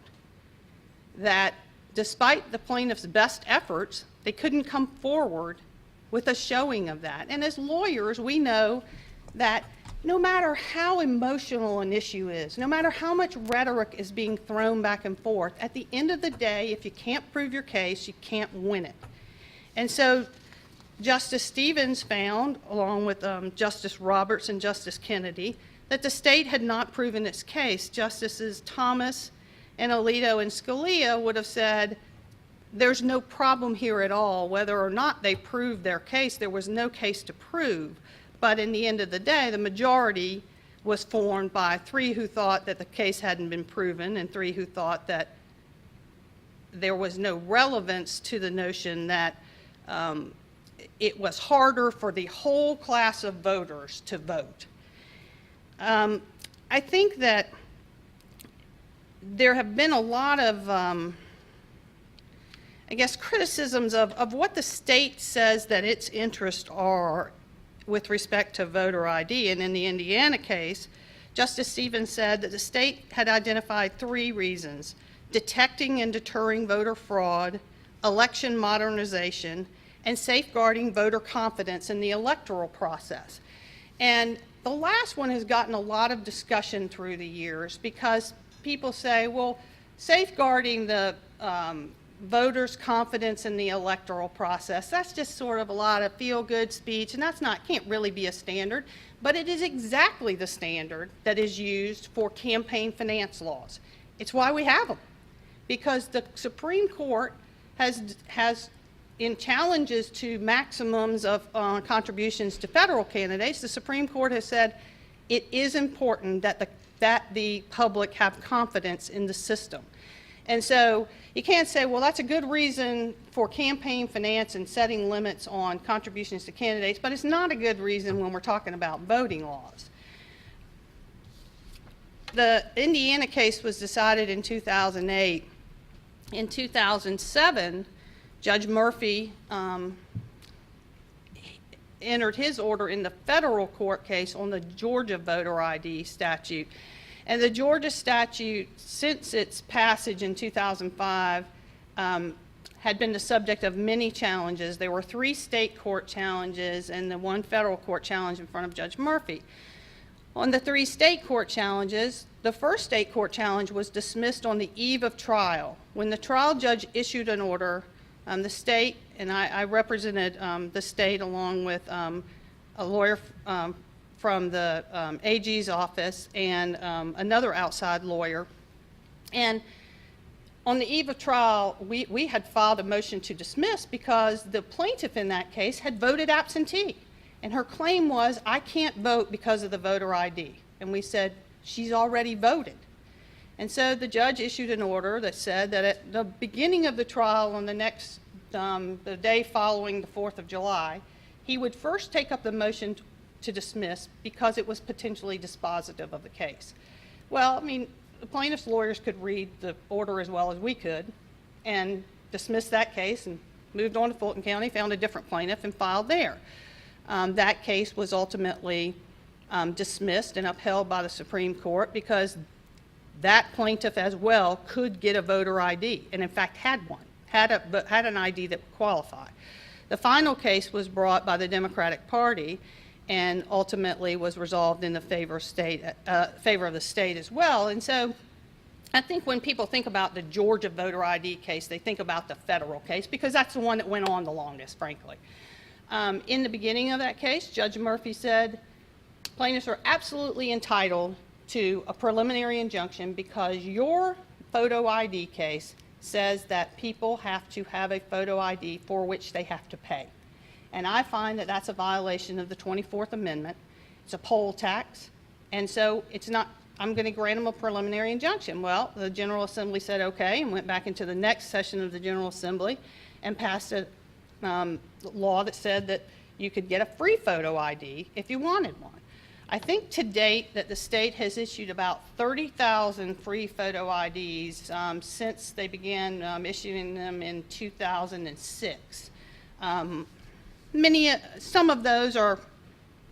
that despite the plaintiff's best efforts, they couldn't come forward with a showing of that. And as lawyers, we know that no matter how emotional an issue is, no matter how much rhetoric is being thrown back and forth, at the end of the day, if you can't prove your case, you can't win it. And so Justice Stevens found, along with Justice Roberts and Justice Kennedy, that the state had not proven its case. Justices Thomas and Alito and Scalia would have said, there's no problem here at all. Whether or not they proved their case, there was no case to prove. But in the end of the day, the majority was formed by 3 who thought that the case hadn't been proven and 3 who thought that there was no relevance to the notion that it was harder for the whole class of voters to vote. I think that there have been a lot of, criticisms of what the state says that its interests are with respect to voter ID. And in the Indiana case, Justice Stevens said that the state had identified 3 reasons: detecting and deterring voter fraud, election modernization, and safeguarding voter confidence in the electoral process. And the last one has gotten a lot of discussion through the years because people say, well, safeguarding the voters' confidence in the electoral process, that's just sort of a lot of feel-good speech, and can't really be a standard, but it is exactly the standard that is used for campaign finance laws. It's why we have them, because the Supreme Court has in challenges to maximums of contributions to federal candidates, the Supreme Court has said it is important that the public have confidence in the system. And so you can't say, well, that's a good reason for campaign finance and setting limits on contributions to candidates, but it's not a good reason when we're talking about voting laws. The Indiana case was decided in 2008. In 2007, Judge Murphy entered his order in the federal court case on the Georgia voter ID statute. And the Georgia statute, since its passage in 2005, had been the subject of many challenges. There were 3 state court challenges and the 1 federal court challenge in front of Judge Murphy. On the 3 state court challenges, the first state court challenge was dismissed on the eve of trial. When the trial judge issued an order, the state, and I represented the state along with a lawyer from the AG's office and another outside lawyer. And on the eve of trial, we had filed a motion to dismiss because the plaintiff in that case had voted absentee. And her claim was, I can't vote because of the voter ID. And we said, she's already voted. And so the judge issued an order that said that at the beginning of the trial on the day following the 4th of July, he would first take up the motion to dismiss because it was potentially dispositive of the case. Well, I mean, the plaintiff's lawyers could read the order as well as we could and dismiss that case and moved on to Fulton County, found a different plaintiff and filed there. That case was ultimately dismissed and upheld by the Supreme Court because that plaintiff as well could get a voter ID, and in fact had one, had an ID that would qualify. The final case was brought by the Democratic Party, and ultimately was resolved in the favor of the state as well. And so I think when people think about the Georgia voter ID case, they think about the federal case because that's the one that went on the longest, frankly. In the beginning of that case, Judge Murphy said plaintiffs are absolutely entitled to a preliminary injunction because your photo ID case says that people have to have a photo ID for which they have to pay. And I find that that's a violation of the 24th Amendment. It's a poll tax, and so it's not, I'm going to grant them a preliminary injunction. Well, the General Assembly said okay and went back into the next session of the General Assembly and passed a law that said that you could get a free photo ID if you wanted one. I think to date that the state has issued about 30,000 free photo IDs since they began issuing them in 2006. Some of those are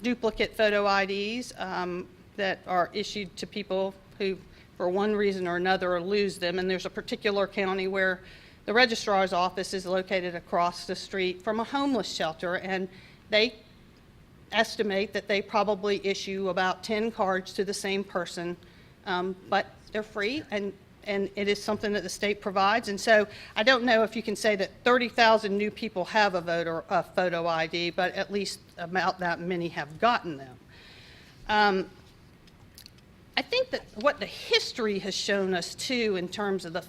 duplicate photo IDs that are issued to people who, for one reason or another, lose them. And there's a particular county where the registrar's office is located across the street from a homeless shelter, and they estimate that they probably issue about 10 cards to the same person, but they're free, and it is something that the state provides. And so I don't know if you can say that 30,000 new people have a photo ID, but at least about that many have gotten them. I think that what the history has shown us, too, in terms of the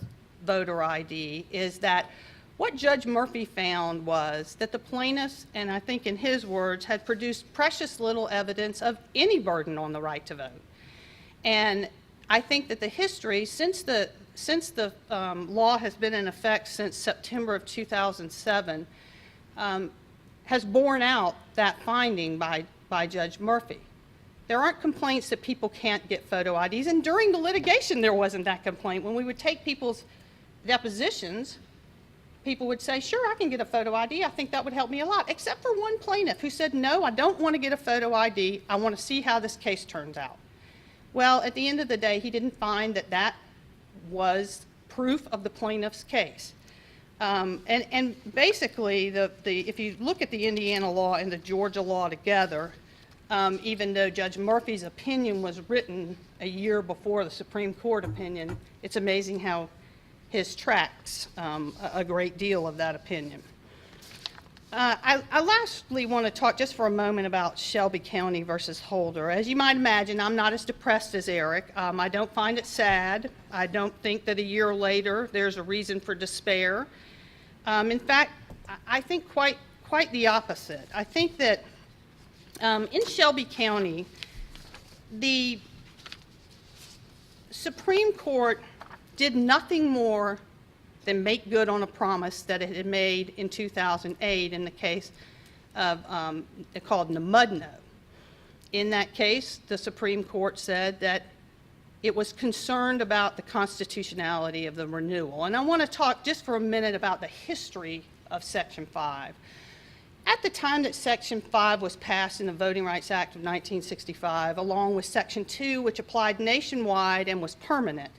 voter ID, is that what Judge Murphy found was that the plaintiffs, and I think in his words, had produced precious little evidence of any burden on the right to vote. And I think that the history, since the law has been in effect since September of 2007, has borne out that finding by Judge Murphy. There aren't complaints that people can't get photo IDs, and during the litigation there wasn't that complaint. When we would take people's depositions, people would say, sure, I can get a photo ID. I think that would help me a lot, except for one plaintiff who said, no, I don't want to get a photo ID. I want to see how this case turns out. Well, at the end of the day, he didn't find that that was proof of the plaintiff's case. And basically, if you look at the Indiana law and the Georgia law together, even though Judge Murphy's opinion was written a year before the Supreme Court opinion, it's amazing how his tracks a great deal of that opinion. I lastly want to talk just for a moment about Shelby County versus Holder. As you might imagine, I'm not as depressed as Eric. I don't find it sad. I don't think that a year later there's a reason for despair. In fact, I think quite the opposite. I think that in Shelby County, the Supreme Court did nothing more than make good on a promise that it had made in 2008 in the case of called Namudno. In that case, the Supreme Court said that it was concerned about the constitutionality of the renewal. And I want to talk just for a minute about the history of Section 5. At the time that Section 5 was passed in the Voting Rights Act of 1965, along with Section 2, which applied nationwide and was permanent,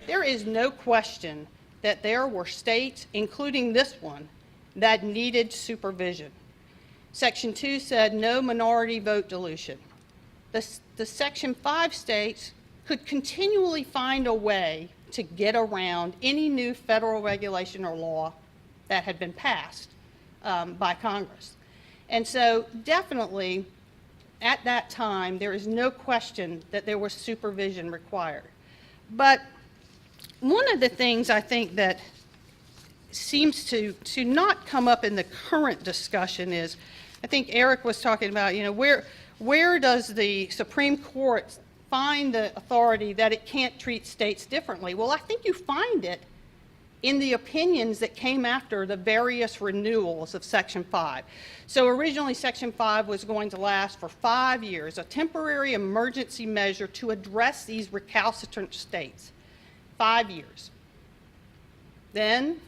there is no question that there were states, including this one, that needed supervision. Section 2 said no minority vote dilution. The Section 5 states could continually find a way to get around any new federal regulation or law that had been passed by Congress. And so definitely at that time, there is no question that there was supervision required. But one of the things I think that seems to not come up in the current discussion is, I think Eric was talking about, where does the Supreme Court find the authority that it can't treat states differently? Well, I think you find it in the opinions that came after the various renewals of Section 5. So originally Section 5 was going to last for 5 years, a temporary emergency measure to address these recalcitrant states. 5 years. Then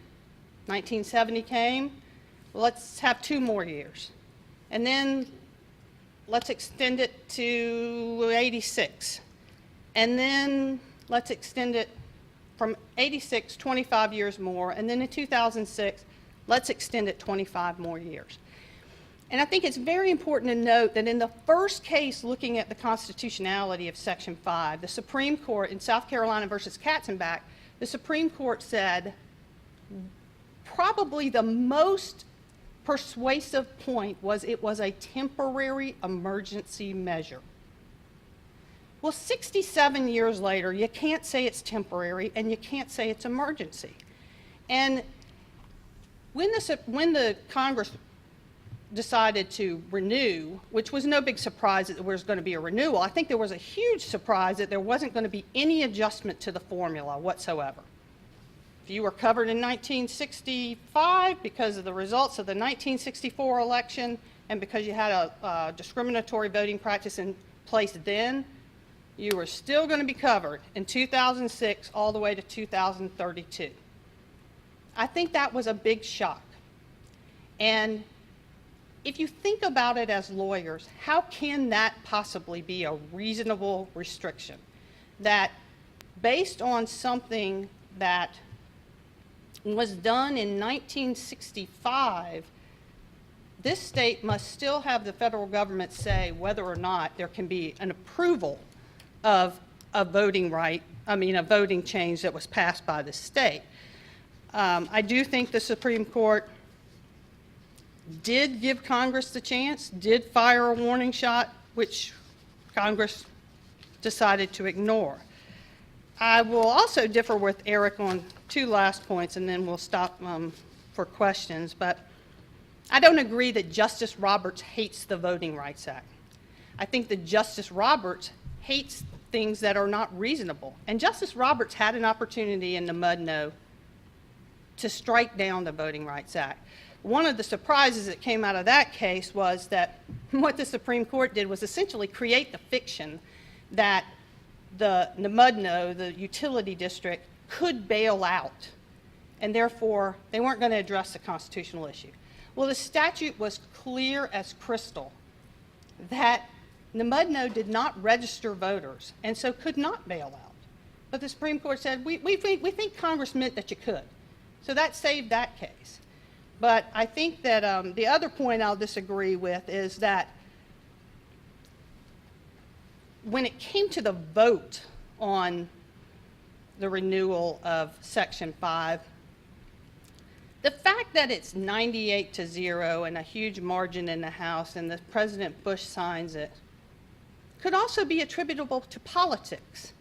1970 came, let's have 2 more years. And then let's extend it to 86. And then let's extend it from 86, 25 years more. And then in 2006, let's extend it 25 more years. And I think it's very important to note that in the first case looking at the constitutionality of Section 5, the Supreme Court in South Carolina versus Katzenbach, the Supreme Court said probably the most persuasive point was it was a temporary emergency measure. Well, 67 years later, you can't say it's temporary and you can't say it's emergency. And when the Congress decided to renew, which was no big surprise that there was going to be a renewal, I think there was a huge surprise that there wasn't going to be any adjustment to the formula whatsoever. If you were covered in 1965 because of the results of the 1964 election and because you had a discriminatory voting practice in place then, you were still going to be covered in 2006 all the way to 2032. I think that was a big shock. And if you think about it as lawyers, how can that possibly be a reasonable restriction? That based on something that was done in 1965, this state must still have the federal government say whether or not there can be an approval of a voting a voting change that was passed by the state. I do think the Supreme Court did give Congress the chance, did fire a warning shot, which Congress decided to ignore. I will also differ with Eric on two last points, and then we'll stop for questions. But I don't agree that Justice Roberts hates the Voting Rights Act. I think that Justice Roberts hates things that are not reasonable. And Justice Roberts had an opportunity in the Mudno to strike down the Voting Rights Act. One of the surprises that came out of that case was that what the Supreme Court did was essentially create the fiction that the Mudno, the utility district, could bail out, and therefore they weren't going to address the constitutional issue. Well, the statute was clear as crystal that the Mudno did not register voters and so could not bail out. But the Supreme Court said, we think Congress meant that you could. So that saved that case. But I think that the other point I'll disagree with is that when it came to the vote on the renewal of Section 5, the fact that it's 98-0 and a huge margin in the House and that President Bush signs it could also be attributable to politics.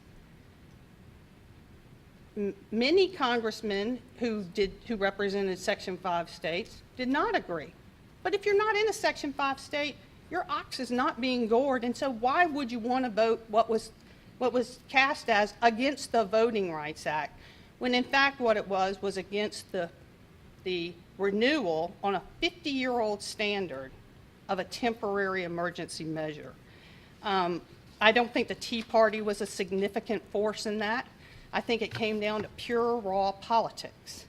Many congressmen who represented Section 5 states did not agree. But if you're not in a Section 5 state, your ox is not being gored, and so why would you want to vote what was cast as against the Voting Rights Act, when in fact what it was against the renewal on a 50-year-old standard of a temporary emergency measure. I don't think the Tea Party was a significant force in that. I think it came down to pure, raw politics.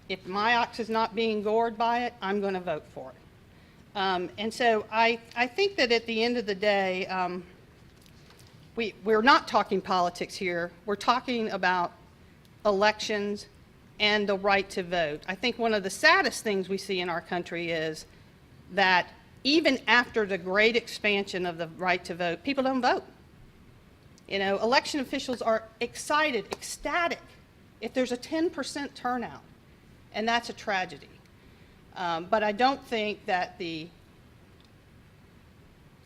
If my ox is not being gored by it, I'm going to vote for it. And so I think that at the end of the day, we're not talking politics here. We're talking about elections and the right to vote. I think one of the saddest things we see in our country is that even after the great expansion of the right to vote, people don't vote. You know, election officials are excited, ecstatic if there's a 10% turnout, and that's a tragedy. But I don't think that the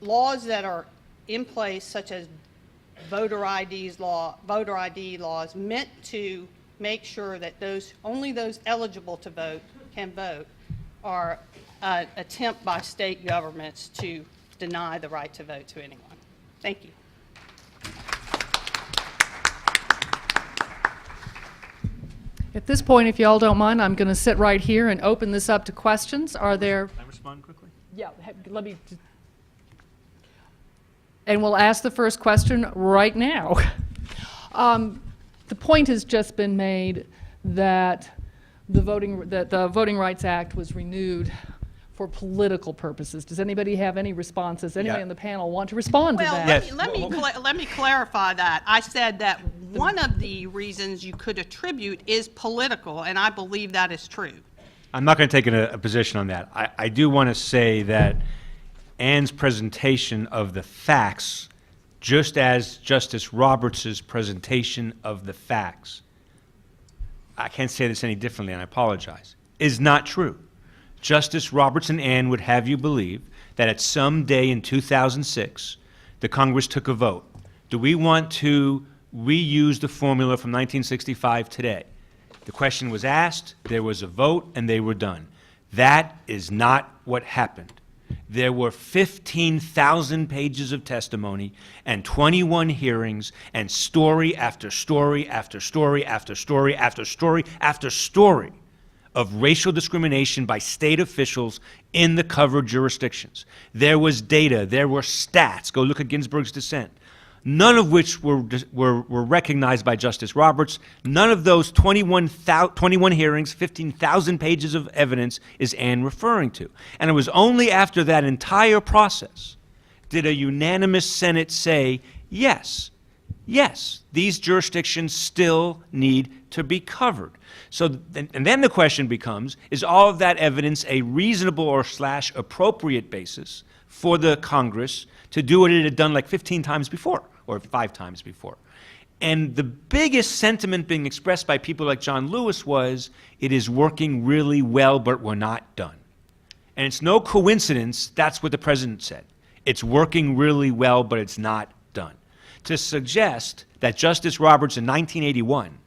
laws that are in place, such as voter ID laws, meant to make sure that only those eligible to vote can vote, are an attempt by state governments to deny the right to vote to anyone. Thank you. At this point, if you all don't mind, I'm going to sit right here and open this up to questions. Are there? Can I respond quickly? Yeah, let me. And we'll ask the first question right now. The point has just been made that the Voting Rights Act was renewed for political purposes. Does anybody have any responses? Anybody Yeah. on the panel want to respond to Well, that? Yes. let me clarify that. I said that one of the reasons you could attribute is political, and I believe that is true. I'm not going to take a position on that. I do want to say that Ann's presentation of the facts, just as Justice Roberts' presentation of the facts, I can't say this any differently, and I apologize, is not true. Justice Roberts and Ann would have you believe that at some day in 2006, the Congress took a vote. Do we want to reuse the formula from 1965 today? The question was asked, there was a vote, and they were done. That is not what happened. There were 15,000 pages of testimony and 21 hearings and story after story after story after story after story after story of racial discrimination by state officials in the covered jurisdictions. There was data, there were stats. Go look at Ginsburg's dissent. None of which were recognized by Justice Roberts. None of those 21 hearings, 15,000 pages of evidence is Ann referring to. And it was only after that entire process did a unanimous Senate say, yes, these jurisdictions still need to be covered. So, and then the question becomes, is all of that evidence a reasonable or / appropriate basis for the Congress to do what it had done like 15 times before, or 5 times before? And the biggest sentiment being expressed by people like John Lewis was, it is working really well, but we're not done. And it's no coincidence that's what the president said. It's working really well, but it's not done. To suggest that Justice Roberts in 1981,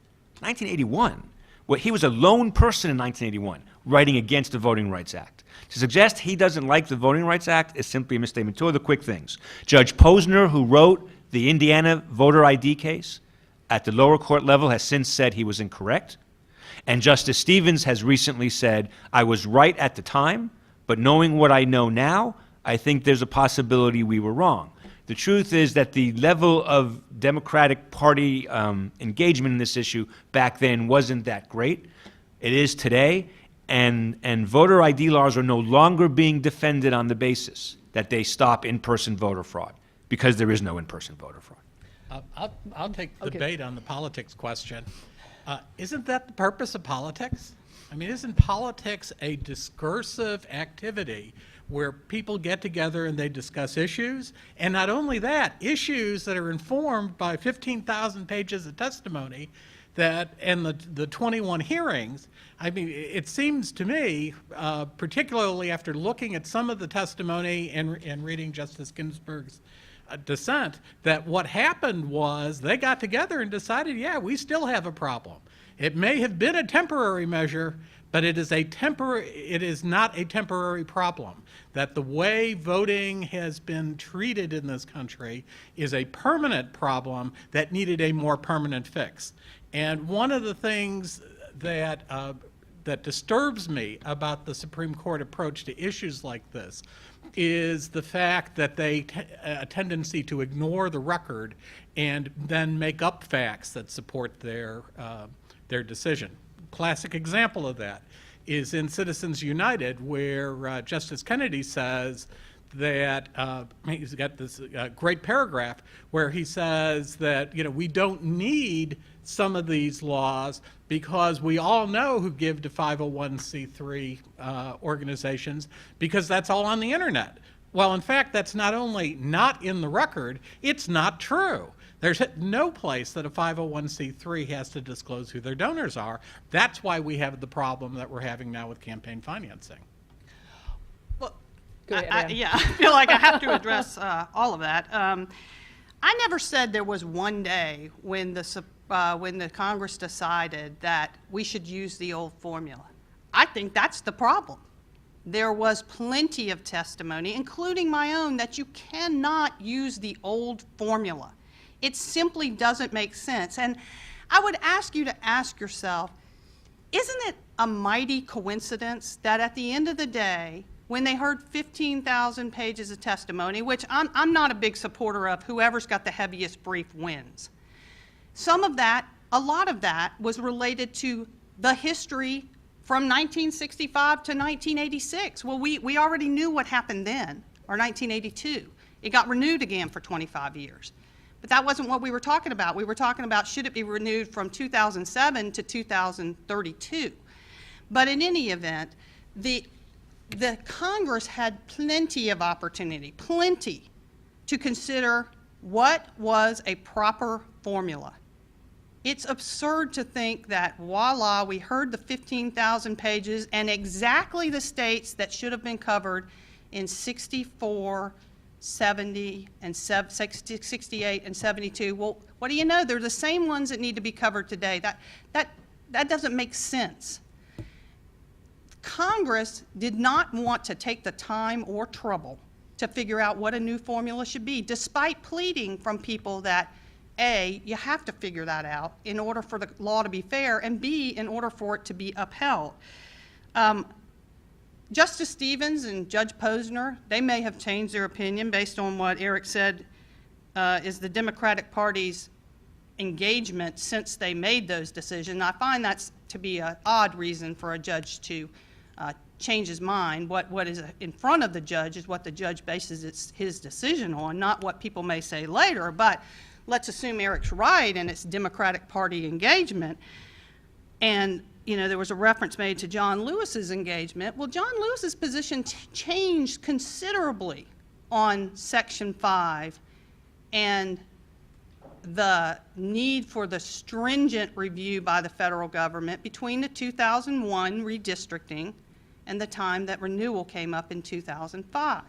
well, he was a lone person in 1981 writing against the Voting Rights Act. To suggest he doesn't like the Voting Rights Act is simply a misstatement. Two other quick things. Judge Posner, who wrote the Indiana voter ID case at the lower court level, has since said he was incorrect. And Justice Stevens has recently said, I was right at the time, but knowing what I know now, I think there's a possibility we were wrong. The truth is that the level of Democratic Party engagement in this issue back then wasn't that great. It is today, and voter ID laws are no longer being defended on the basis that they stop in-person voter fraud, because there is no in-person voter fraud. I'll take the debate on the politics question. Isn't that the purpose of politics? I mean, isn't politics a discursive activity where people get together and they discuss issues? And not only that, issues that are informed by 15,000 pages of testimony and the 21 hearings. I mean, it seems to me, particularly after looking at some of the testimony and reading Justice Ginsburg's dissent, that what happened was they got together and decided, yeah, we still have a problem. It may have been a temporary measure, but it is not a temporary problem. That the way voting has been treated in this country is a permanent problem that needed a more permanent fix. And one of the things that disturbs me about the Supreme Court approach to issues like this is the fact that they a tendency to ignore the record and then make up facts that support their decision. Classic example of that is in Citizens United, where Justice Kennedy says that he's got this great paragraph where he says that, you know, we don't need some of these laws because we all know who give to 501c3 organizations, because that's all on the internet. Well, in fact, that's not only not in the record, it's not true. There's no place that a 501c3 has to disclose who their donors are. That's why we have the problem that we're having now with campaign financing. Well, Go ahead, Ann. I feel like I have to address all of that. I never said there was one day when the Congress decided that we should use the old formula. I think that's the problem. There was plenty of testimony, including my own, that you cannot use the old formula. It simply doesn't make sense. And I would ask you to ask yourself, isn't it a mighty coincidence that at the end of the day, when they heard 15,000 pages of testimony, which I'm not a big supporter of, whoever's got the heaviest brief wins. Some of that, a lot of that, was related to the history from 1965 to 1986. Well, we already knew what happened then, or 1982. It got renewed again for 25 years. But that wasn't what we were talking about. We were talking about, should it be renewed from 2007 to 2032? But in any event, the Congress had plenty of opportunity, plenty, to consider what was a proper formula. It's absurd to think that, voila, we heard the 15,000 pages and exactly the states that should have been covered in 64, 70, and 68, and 72. Well, what do you know? They're the same ones that need to be covered today. That doesn't make sense. Congress did not want to take the time or trouble to figure out what a new formula should be, despite pleading from people that, A, you have to figure that out in order for the law to be fair, and B, in order for it to be upheld. Justice Stevens and Judge Posner, they may have changed their opinion based on what Eric said is the Democratic Party's engagement since they made those decisions. I find that to be an odd reason for a judge to change his mind. What is in front of the judge is what the judge bases his decision on, not what people may say later. But let's assume Eric's right and it's Democratic Party engagement. And, you know, there was a reference made to John Lewis's engagement. Well, John Lewis's position changed considerably on Section 5 and the need for the stringent review by the federal government between the 2001 redistricting and the time that renewal came up in 2005.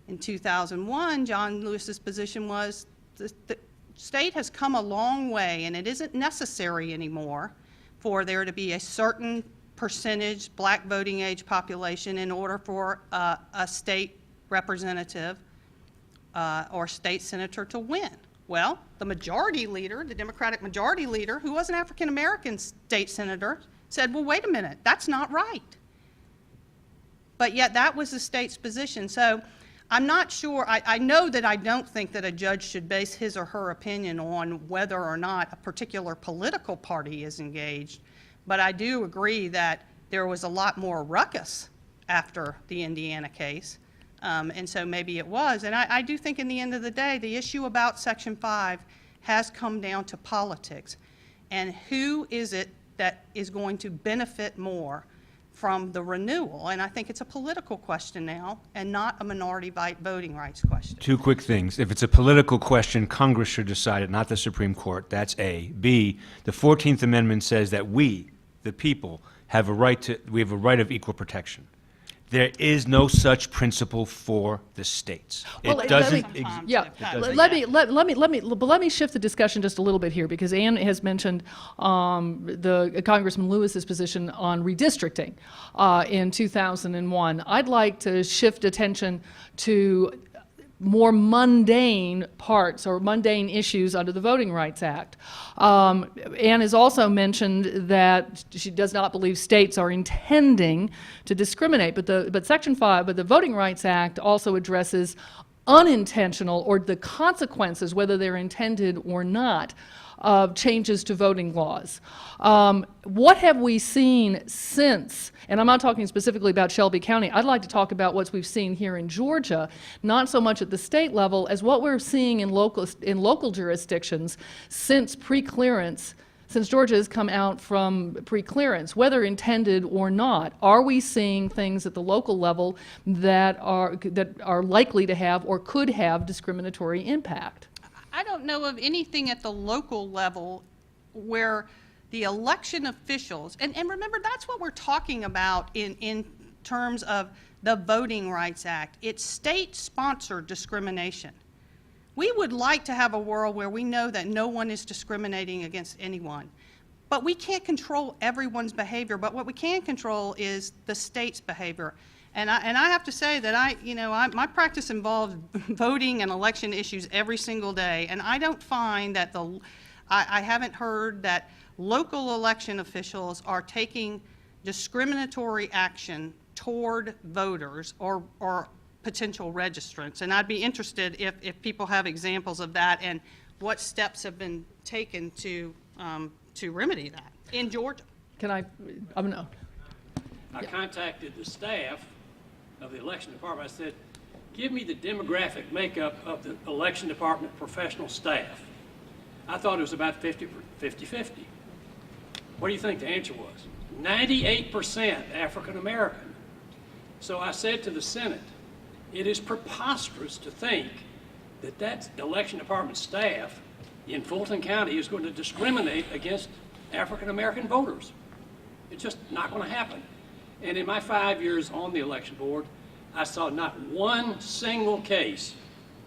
In 2001, John Lewis's position was the state has come a long way and it isn't necessary anymore for there to be a certain percentage black voting age population in order for a state representative or state senator to win. Well, the majority leader, the Democratic majority leader, who was an African-American state senator, said, well, wait a minute, that's not right. But yet that was the state's position. So I'm not sure, I know that I don't think that a judge should base his or her opinion on whether or not a particular political party is engaged, but I do agree that there was a lot more ruckus after the Indiana case. And so maybe it was. And I do think in the end of the day, the issue about Section 5 has come down to politics. And who is it that is going to benefit more from the renewal? And I think it's a political question now and not a minority voting rights question. Two quick things. If it's a political question, Congress should decide it, not the Supreme Court. That's A. B, the 14th Amendment says that we, the people, have a right of equal protection. There is no such principle for the states. Well, It doesn't Yeah, let me shift the discussion just a little bit here, because Ann has mentioned the Congressman Lewis's position on redistricting in 2001. I'd like to shift attention to more mundane parts or mundane issues under the Voting Rights Act. Ann has also mentioned that she does not believe states are intending to discriminate, but Section 5, but the Voting Rights Act also addresses unintentional or the consequences, whether they're intended or not, of changes to voting laws. What have we seen since, and I'm not talking specifically about Shelby County, I'd like to talk about what we've seen here in Georgia, not so much at the state level as what we're seeing in local jurisdictions since pre-clearance, since Georgia has come out from pre-clearance, whether intended or not. Are we seeing things at the local level that are likely to have or could have discriminatory impact? I don't know of anything at the local level where the election officials, and remember, that's what we're talking about in terms of the Voting Rights Act. It's state-sponsored discrimination. We would like to have a world where we know that no one is discriminating against anyone. But we can't control everyone's behavior, but what we can control is the state's behavior. And I have to say that my practice involves voting and election issues every single day, and I don't find that I haven't heard that local election officials are taking discriminatory action toward voters or potential registrants. And I'd be interested if people have examples of that and what steps have been taken to remedy that in Georgia. No. I contacted the staff of the election department. I said, give me the demographic makeup of the election department professional staff. I thought it was about 50-50. What do you think the answer was? 98% African American. So I said to the Senate, it is preposterous to think that that election department staff in Fulton County is going to discriminate against African American voters. It's just not going to happen. And in my 5 years on the election board, I saw not one single case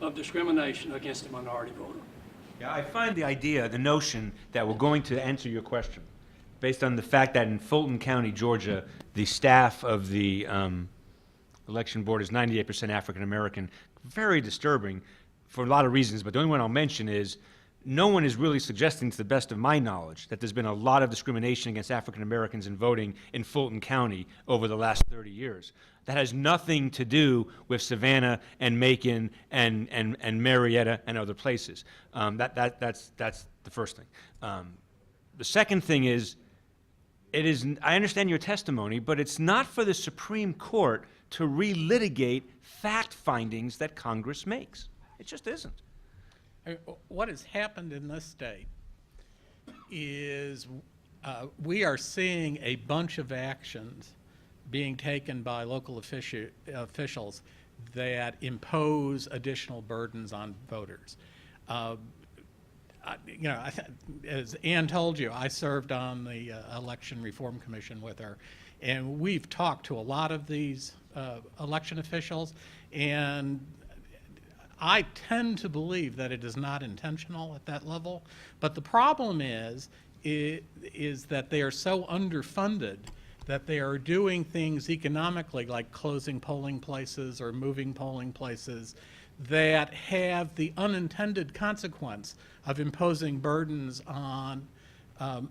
of discrimination against a minority voter. Yeah, I find the notion that we're going to answer your question based on the fact that in Fulton County, Georgia, the staff of the election board is 98% African American, very disturbing for a lot of reasons, but the only one I'll mention is no one is really suggesting, to the best of my knowledge, that there's been a lot of discrimination against African Americans in voting in Fulton County over the last 30 years. That has nothing to do with Savannah and Macon and Marietta and other places. That's the first thing. The second thing is, I understand your testimony, but it's not for the Supreme Court to relitigate fact findings that Congress makes. It just isn't. What has happened in this state is we are seeing a bunch of actions being taken by local officials that impose additional burdens on voters. As Ann told you, I served on the Election Reform Commission with her, and we've talked to a lot of these election officials, and I tend to believe that it is not intentional at that level, but the problem is that they are so underfunded that they are doing things economically like closing polling places or moving polling places that have the unintended consequence of imposing burdens on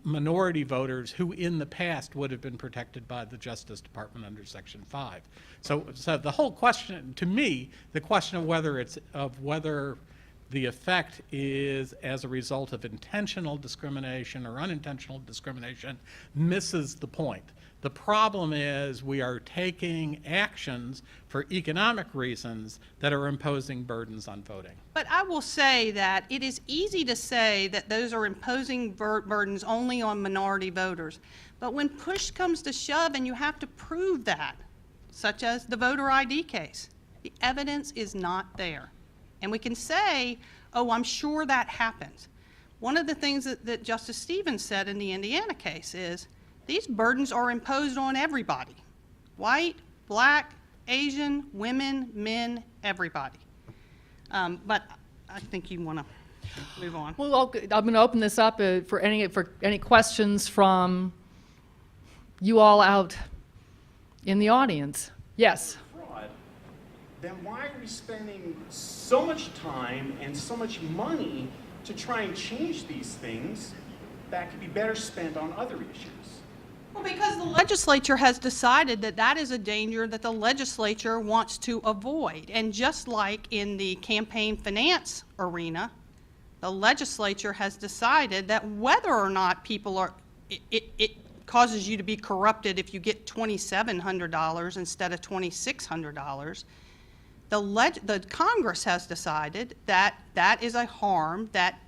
minority voters who in the past would have been protected by the Justice Department under Section 5. So the whole question, to me, the question of whether the effect is as a result of intentional discrimination or unintentional discrimination misses the point. The problem is we are taking actions for economic reasons that are imposing burdens on voting. But I will say that it is easy to say that those are imposing burdens only on minority voters. But when push comes to shove and you have to prove that, such as the voter ID case, the evidence is not there. And we can say, oh, I'm sure that happens. One of the things that Justice Stevens said in the Indiana case is these burdens are imposed on everybody, white, black, Asian, women, men, everybody. But I think you want to move on. Well, I'm going to open this up for any questions from you all out in the audience. Yes. Fraud, then why are we spending so much time and so much money to try and change these things that could be better spent on other issues? Well, because the legislature has decided that that is a danger that the legislature wants to avoid. And just like in the campaign finance arena, the legislature has decided that whether or not people are, it causes you to be corrupted if you get $2,700 instead of $2,600. The Congress has decided that that is a harm that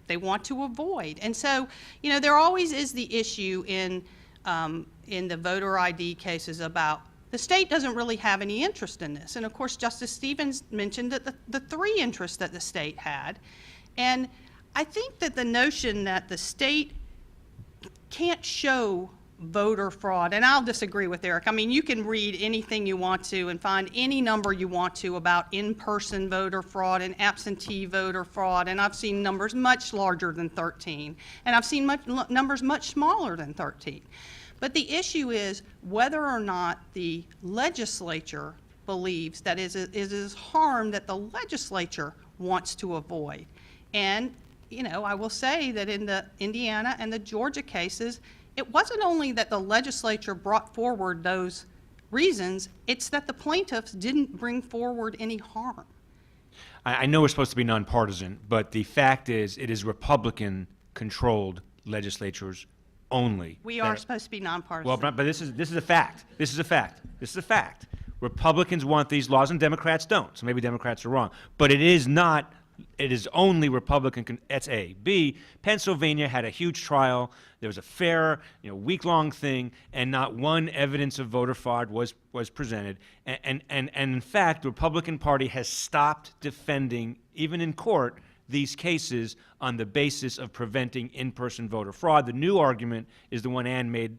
they want to avoid. And so, you know, there always is the issue in the voter ID cases about the state doesn't really have any interest in this. And of course, Justice Stevens mentioned that the three interests that the state had. And I think that the notion that the state can't show voter fraud, and I'll disagree with Eric. I mean, you can read anything you want to and find any number you want to about in-person voter fraud and absentee voter fraud, and I've seen numbers much larger than 13, and I've seen numbers much smaller than 13. But the issue is whether or not the legislature believes that it is harm that the legislature wants to avoid. And, you know, I will say that in the Indiana and the Georgia cases, it wasn't only that the legislature brought forward those reasons, it's that the plaintiffs didn't bring forward any harm. I know we're supposed to be nonpartisan, but the fact is it is Republican-controlled legislatures only. We are supposed to be nonpartisan. Well, but this is a fact. This is a fact. This is a fact. Republicans want these laws and Democrats don't. So maybe Democrats are wrong. But it is not it is only Republican. That's A. B, Pennsylvania had a huge trial. There was a fair, week-long thing, and not one evidence of voter fraud was presented. And in fact, the Republican Party has stopped defending, even in court, these cases on the basis of preventing in-person voter fraud. The new argument is the one Ann made,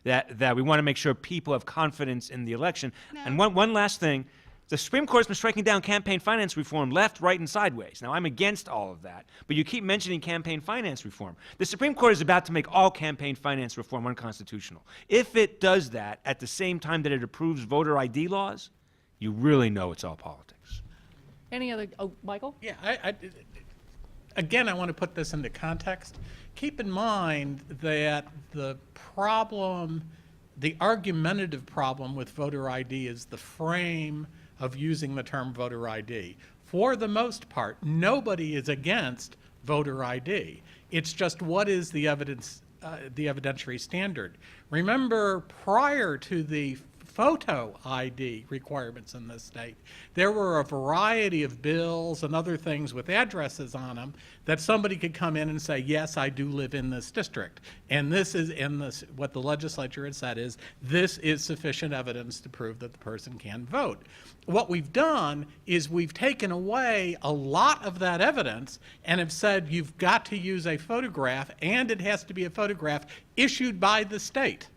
that we want to make sure people have confidence in the election. No. And one last thing. The Supreme Court has been striking down campaign finance reform left, right, and sideways. Now, I'm against all of that, but you keep mentioning campaign finance reform. The Supreme Court is about to make all campaign finance reform unconstitutional. If it does that at the same time that it approves voter ID laws, you really know it's all politics. Any other, Michael? Yeah, again, I want to put this into context. Keep in mind that the argumentative problem with voter ID is the frame of using the term voter ID. For the most part, nobody is against voter ID. It's just what is the evidence, the evidentiary standard. Remember, prior to the photo ID requirements in this state, there were a variety of bills and other things with addresses on them that somebody could come in and say, yes, I do live in this district. And this is what the legislature had said is, this is sufficient evidence to prove that the person can vote. What we've done is we've taken away a lot of that evidence and have said you've got to use a photograph, and it has to be a photograph issued by the state.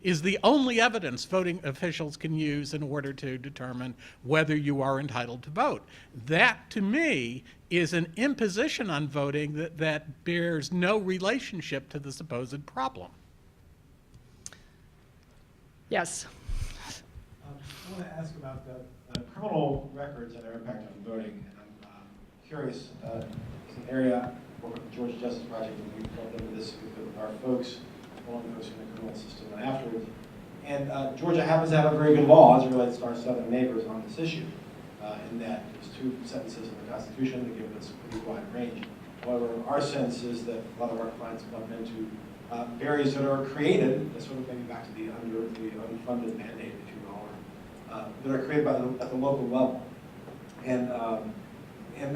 Is the only evidence voting officials can use in order to determine whether you are entitled to vote. That, to me, is an imposition on voting that bears no relationship to the supposed problem. Yes. I want to ask about the criminal records and their impact on voting. And I'm curious, it's an area, I work with the Georgia Justice Project, and we've delved into this with our folks, law enforcement in the criminal system and afterwards. And Georgia happens to have a very good law as it relates to our southern neighbors on this issue, in that there's 2 sentences in the Constitution that give us a pretty wide range. However, our sense is that a lot of our clients bump into barriers that are created, sort of maybe back to the unfunded mandate, if you will, that are created at the local level. And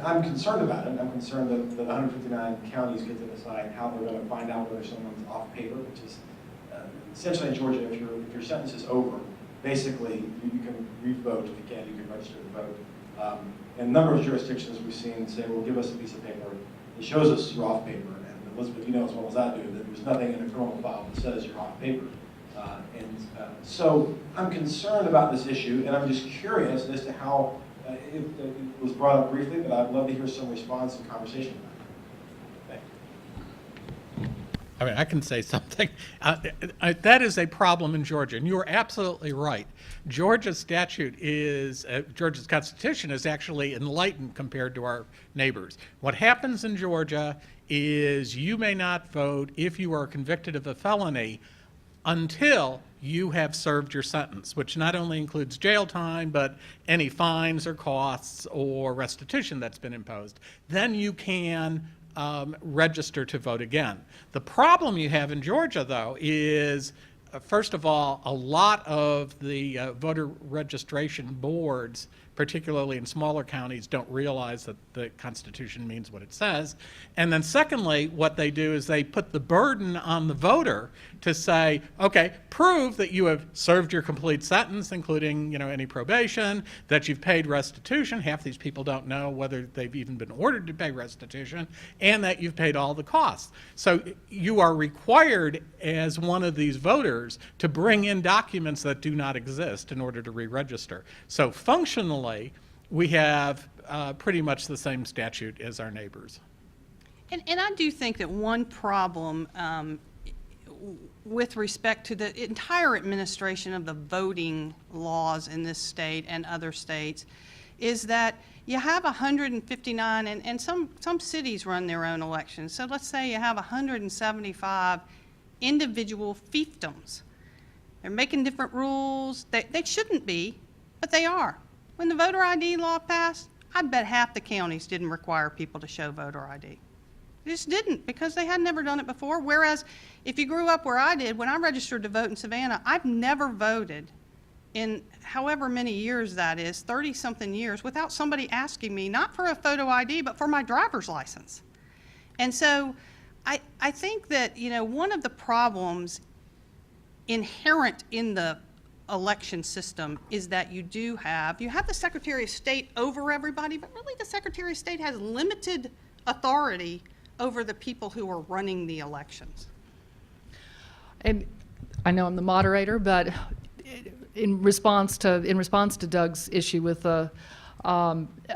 I'm concerned about it. I'm concerned that the 159 counties get to decide how they're going to find out whether someone's off paper, which is essentially in Georgia, if your sentence is over, basically you can re-vote. If you can't, you can register to vote. In a number of jurisdictions we've seen say, well, give us a piece of paper that shows us you're off paper. And Elizabeth, you know as well as I do that there's nothing in the criminal file that says you're off paper. So I'm concerned about this issue, and I'm just curious as to how it was brought up briefly, but I'd love to hear some response and conversation about it. I mean, I can say something. That is a problem in Georgia, and you're absolutely right. Georgia's Georgia's Constitution is actually enlightened compared to our neighbors. What happens in Georgia is you may not vote if you are convicted of a felony until you have served your sentence, which not only includes jail time, but any fines or costs or restitution that's been imposed. Then you can register to vote again. The problem you have in Georgia, though, is, first of all, a lot of the voter registration boards, particularly in smaller counties, don't realize that the Constitution means what it says. And then secondly, what they do is they put the burden on the voter to say, okay, prove that you have served your complete sentence, including any probation, that you've paid restitution. Half these people don't know whether they've even been ordered to pay restitution, and that you've paid all the costs. So you are required as one of these voters to bring in documents that do not exist in order to re-register. So functionally, we have pretty much the same statute as our neighbors. And I do think that one problem with respect to the entire administration of the voting laws in this state and other states is that you have 159, and some cities run their own elections. So let's say you have 175 individual fiefdoms. They're making different rules. They shouldn't be, but they are. When the voter ID law passed, I bet half the counties didn't require people to show voter ID. They just didn't, because they had never done it before. Whereas if you grew up where I did, when I registered to vote in Savannah, I've never voted in however many years that is, 30-something years, without somebody asking me, not for a photo ID, but for my driver's license. And so I think that, you know, one of the problems inherent in the election system is that you have the Secretary of State over everybody, but really the Secretary of State has limited authority over the people who are running the elections. And I know I'm the moderator, but in response to Doug's issue with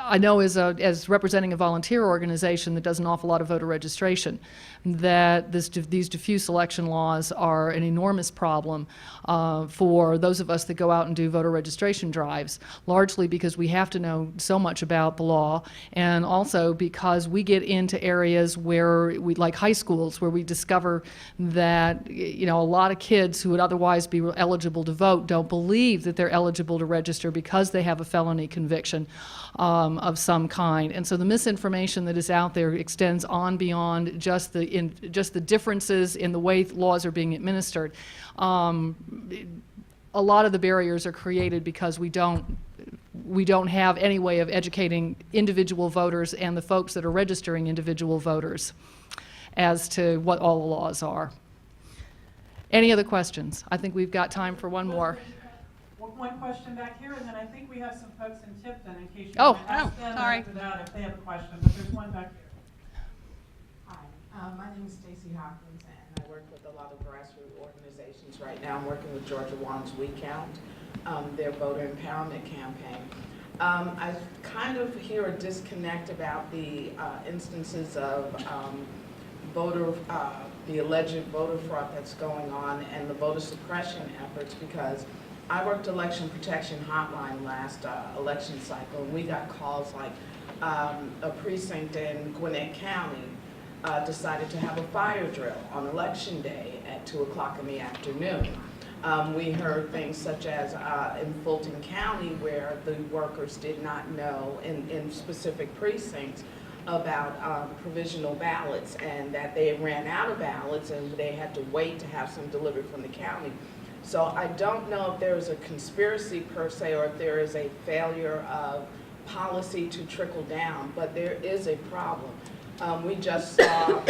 I know as representing a volunteer organization that does an awful lot of voter registration, that these diffuse election laws are an enormous problem for those of us that go out and do voter registration drives, largely because we have to know so much about the law, and also because we get into areas where like high schools, where we discover that, you know, a lot of kids who would otherwise be eligible to vote don't believe that they're eligible to register because they have a felony conviction of some kind. And so the misinformation that is out there extends on beyond just the differences in the way laws are being administered. A lot of the barriers are created because we don't have any way of educating individual voters and the folks that are registering individual voters as to what all the laws are. Any other questions? I think we've got time for one more. One question back here, and then I think we have some folks in Tipton in case you Oh. want to ask them sorry. after that if they have a question, but there's one back here. Hi, my name is Stacey Hopkins, and I work with a lot of grassroots organizations right now. I'm working with Georgia One's We Count, their voter empowerment campaign. I kind of hear a disconnect about the instances of the alleged voter fraud that's going on and the voter suppression efforts, because I worked election protection hotline last election cycle, and we got calls like a precinct in Gwinnett County decided to have a fire drill on election day at 2 o'clock in the afternoon. We heard things such as in Fulton County, where the workers did not know in specific precincts about provisional ballots, and that they ran out of ballots and they had to wait to have some delivered from the county. So I don't know if there is a conspiracy per se, or if there is a failure of policy to trickle down, but there is a problem. We just saw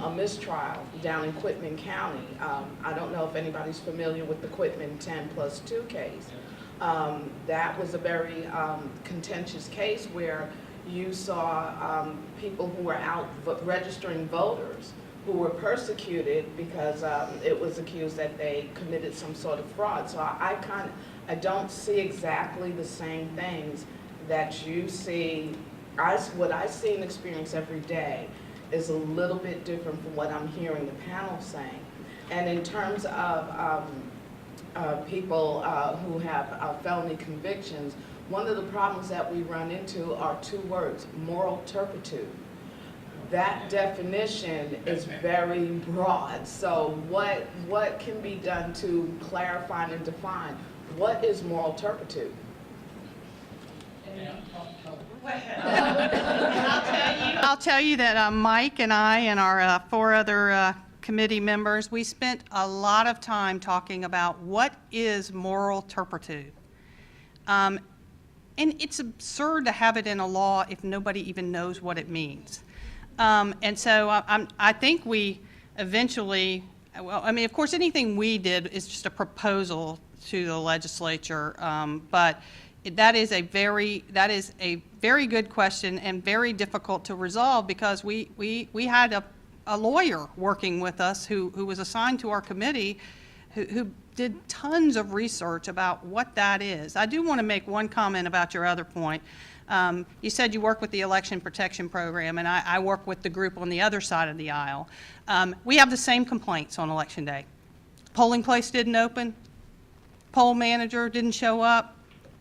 a mistrial down in Quitman County. I don't know if anybody's familiar with the Quitman 10+2 case. That was a very contentious case where you saw people who were out registering voters who were persecuted because it was accused that they committed some sort of fraud. So I don't see exactly the same things that you see. What I see and experience every day is a little bit different from what I'm hearing the panel saying. And in terms of people who have felony convictions, one of the problems that we run into are two words: moral turpitude. That definition is very broad. So what can be done to clarify and define what is moral turpitude? I'll tell you that Mike and I and our 4 other committee members, we spent a lot of time talking about what is moral turpitude. And it's absurd to have it in a law if nobody even knows what it means. And so I think we eventually, well, I mean, of course, anything we did is just a proposal to the legislature, but that is a very good question and very difficult to resolve, because we had a lawyer working with us who was assigned to our committee who did tons of research about what that is. I do want to make one comment about your other point. You said you work with the Election Protection Program, and I work with the group on the other side of the aisle. We have the same complaints on Election Day. Polling place didn't open, poll manager didn't show up,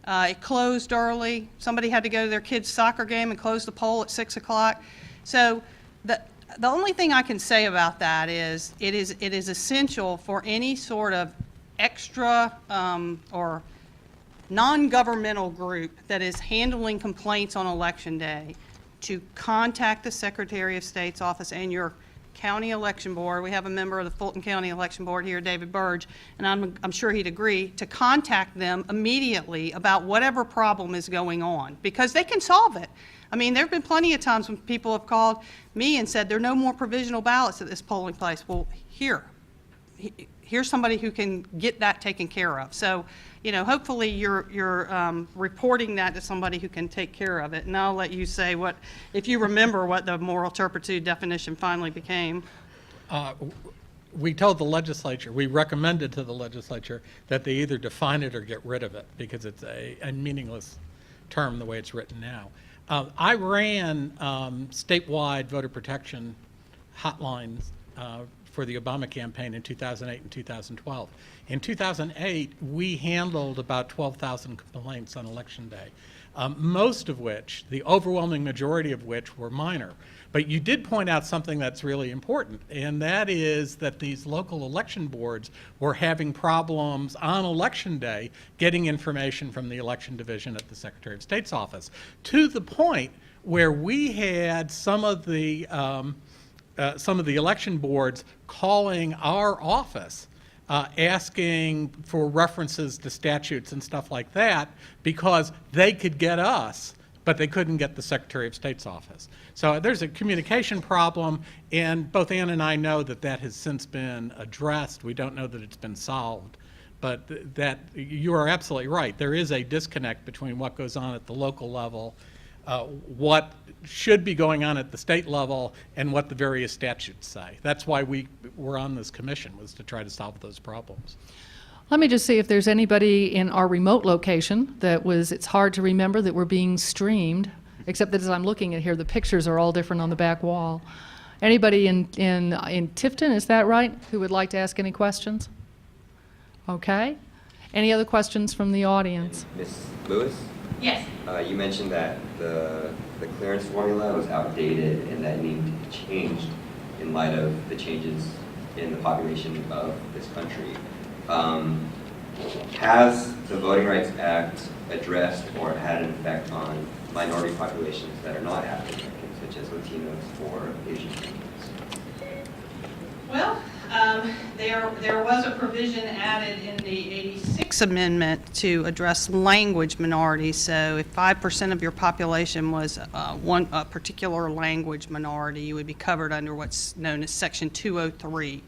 it closed early, somebody had to go to their kid's soccer game and close the poll at 6 o'clock. So the only thing I can say about that is it is essential for any sort of extra or non-governmental group that is handling complaints on Election Day to contact the Secretary of State's office and your County Election Board, we have a member of the Fulton County Election Board here, David Burge, and I'm sure he'd agree, to contact them immediately about whatever problem is going on, because they can solve it. I mean, there have been plenty of times when people have called me and said, there are no more provisional ballots at this polling place. Well, here's somebody who can get that taken care of. So, you know, hopefully you're reporting that to somebody who can take care of it. And I'll let you say what, if you remember what the moral turpitude definition finally became. We told the legislature, we recommended to the legislature that they either define it or get rid of it, because it's a meaningless term the way it's written now. I ran statewide voter protection hotlines for the Obama campaign in 2008 and 2012. In 2008, we handled about 12,000 complaints on Election Day, most of which, the overwhelming majority of which, were minor. But you did point out something that's really important, and that is that these local election boards were having problems on Election Day getting information from the election division at the Secretary of State's office, to the point where we had some of the election boards calling our office asking for references to statutes and stuff like that, because they could get us, but they couldn't get the Secretary of State's office. So there's a communication problem, and both Ann and I know that that has since been addressed. We don't know that it's been solved, but that you are absolutely right. There is a disconnect between what goes on at the local level, what should be going on at the state level, and what the various statutes say. That's why we were on this commission, was to try to solve those problems. Let me just see if there's anybody in our remote location it's hard to remember that we're being streamed, except that as I'm looking at here, the pictures are all different on the back wall. Anybody in Tifton, is that right, who would like to ask any questions? Okay. Any other questions from the audience? Ms. Lewis? Yes. You mentioned that the clearance formula was outdated and that needed to be changed in light of the changes in the population of this country. Has the Voting Rights Act addressed or had an effect on minority populations that are not African American, such as Latinos or Asian Americans? Well, there was a provision added in the 86 amendment to address language minorities. So if 5% of your population was a particular language minority, you would be covered under what's known as Section 203.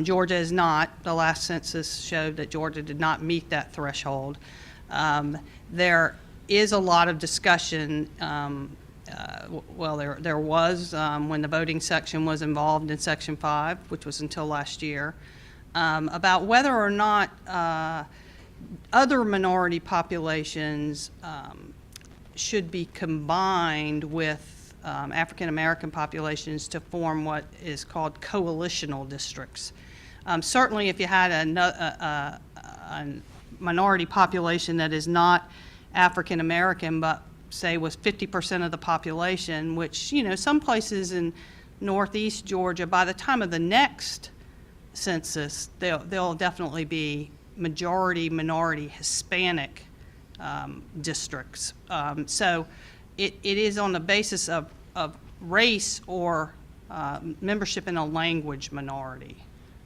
Georgia is not. The last census showed that Georgia did not meet that threshold. There is a lot of discussion. There was when the voting section was involved in Section 5, which was until last year, about whether or not other minority populations should be combined with African American populations to form what is called coalitional districts. Certainly, if you had a minority population that is not African American, but say was 50% of the population, which, you know, some places in northeast Georgia, by the time of the next census, there'll definitely be majority minority Hispanic districts. So it is on the basis of race or membership in a language minority.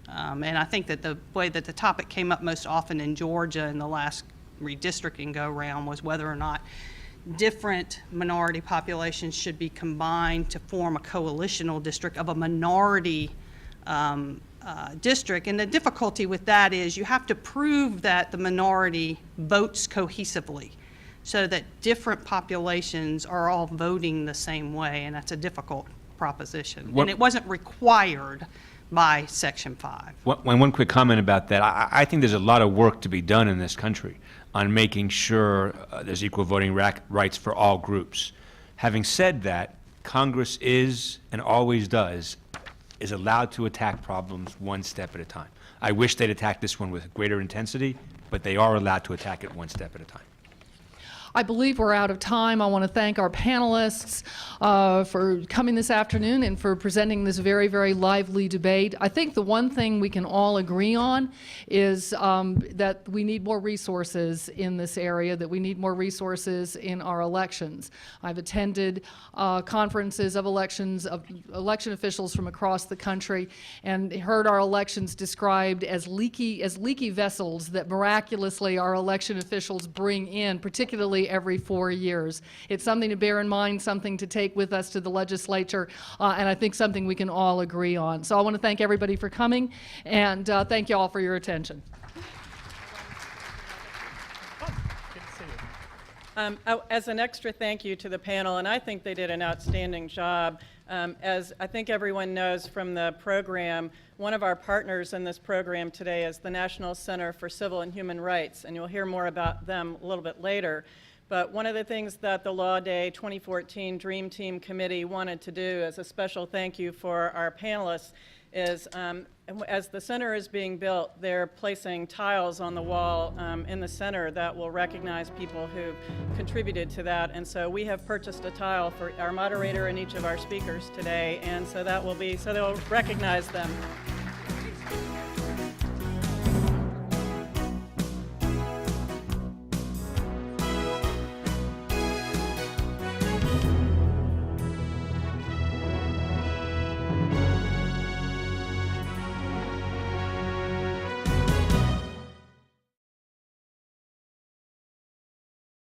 And I think that the way that the topic came up most often in Georgia in the last redistricting go-round was whether or not different minority populations should be combined to form a coalitional district of a minority district. And the difficulty with that is you have to prove that the minority votes cohesively so that different populations are all voting the same way, and that's a difficult proposition. And it wasn't required by Section 5. One quick comment about that. I think there's a lot of work to be done in this country on making sure there's equal voting rights for all groups. Having said that, Congress is, and always does, is allowed to attack problems one step at a time. I wish they'd attack this one with greater intensity, but they are allowed to attack it one step at a time. I believe we're out of time. I want to thank our panelists for coming this afternoon and for presenting this very, very lively debate. I think the one thing we can all agree on is that we need more resources in this area, that we need more resources in our elections. I've attended conferences of election officials from across the country and heard our elections described as leaky vessels that miraculously our election officials bring in, particularly every 4 years. It's something to bear in mind, something to take with us to the legislature, and I think something we can all agree on. So I want to thank everybody for coming, and thank you all for your attention. Good to see you. As an extra thank you to the panel, and I think they did an outstanding job. As I think everyone knows from the program, one of our partners in this program today is the National Center for Civil and Human Rights, and you'll hear more about them a little bit later. But one of the things that the Law Day 2014 Dream Team Committee wanted to do as a special thank you for our panelists is, as the center is being built, they're placing tiles on the wall in the center that will recognize people who've contributed to that. And so we have purchased a tile for our moderator and each of our speakers today, and so that will be, so they'll recognize them.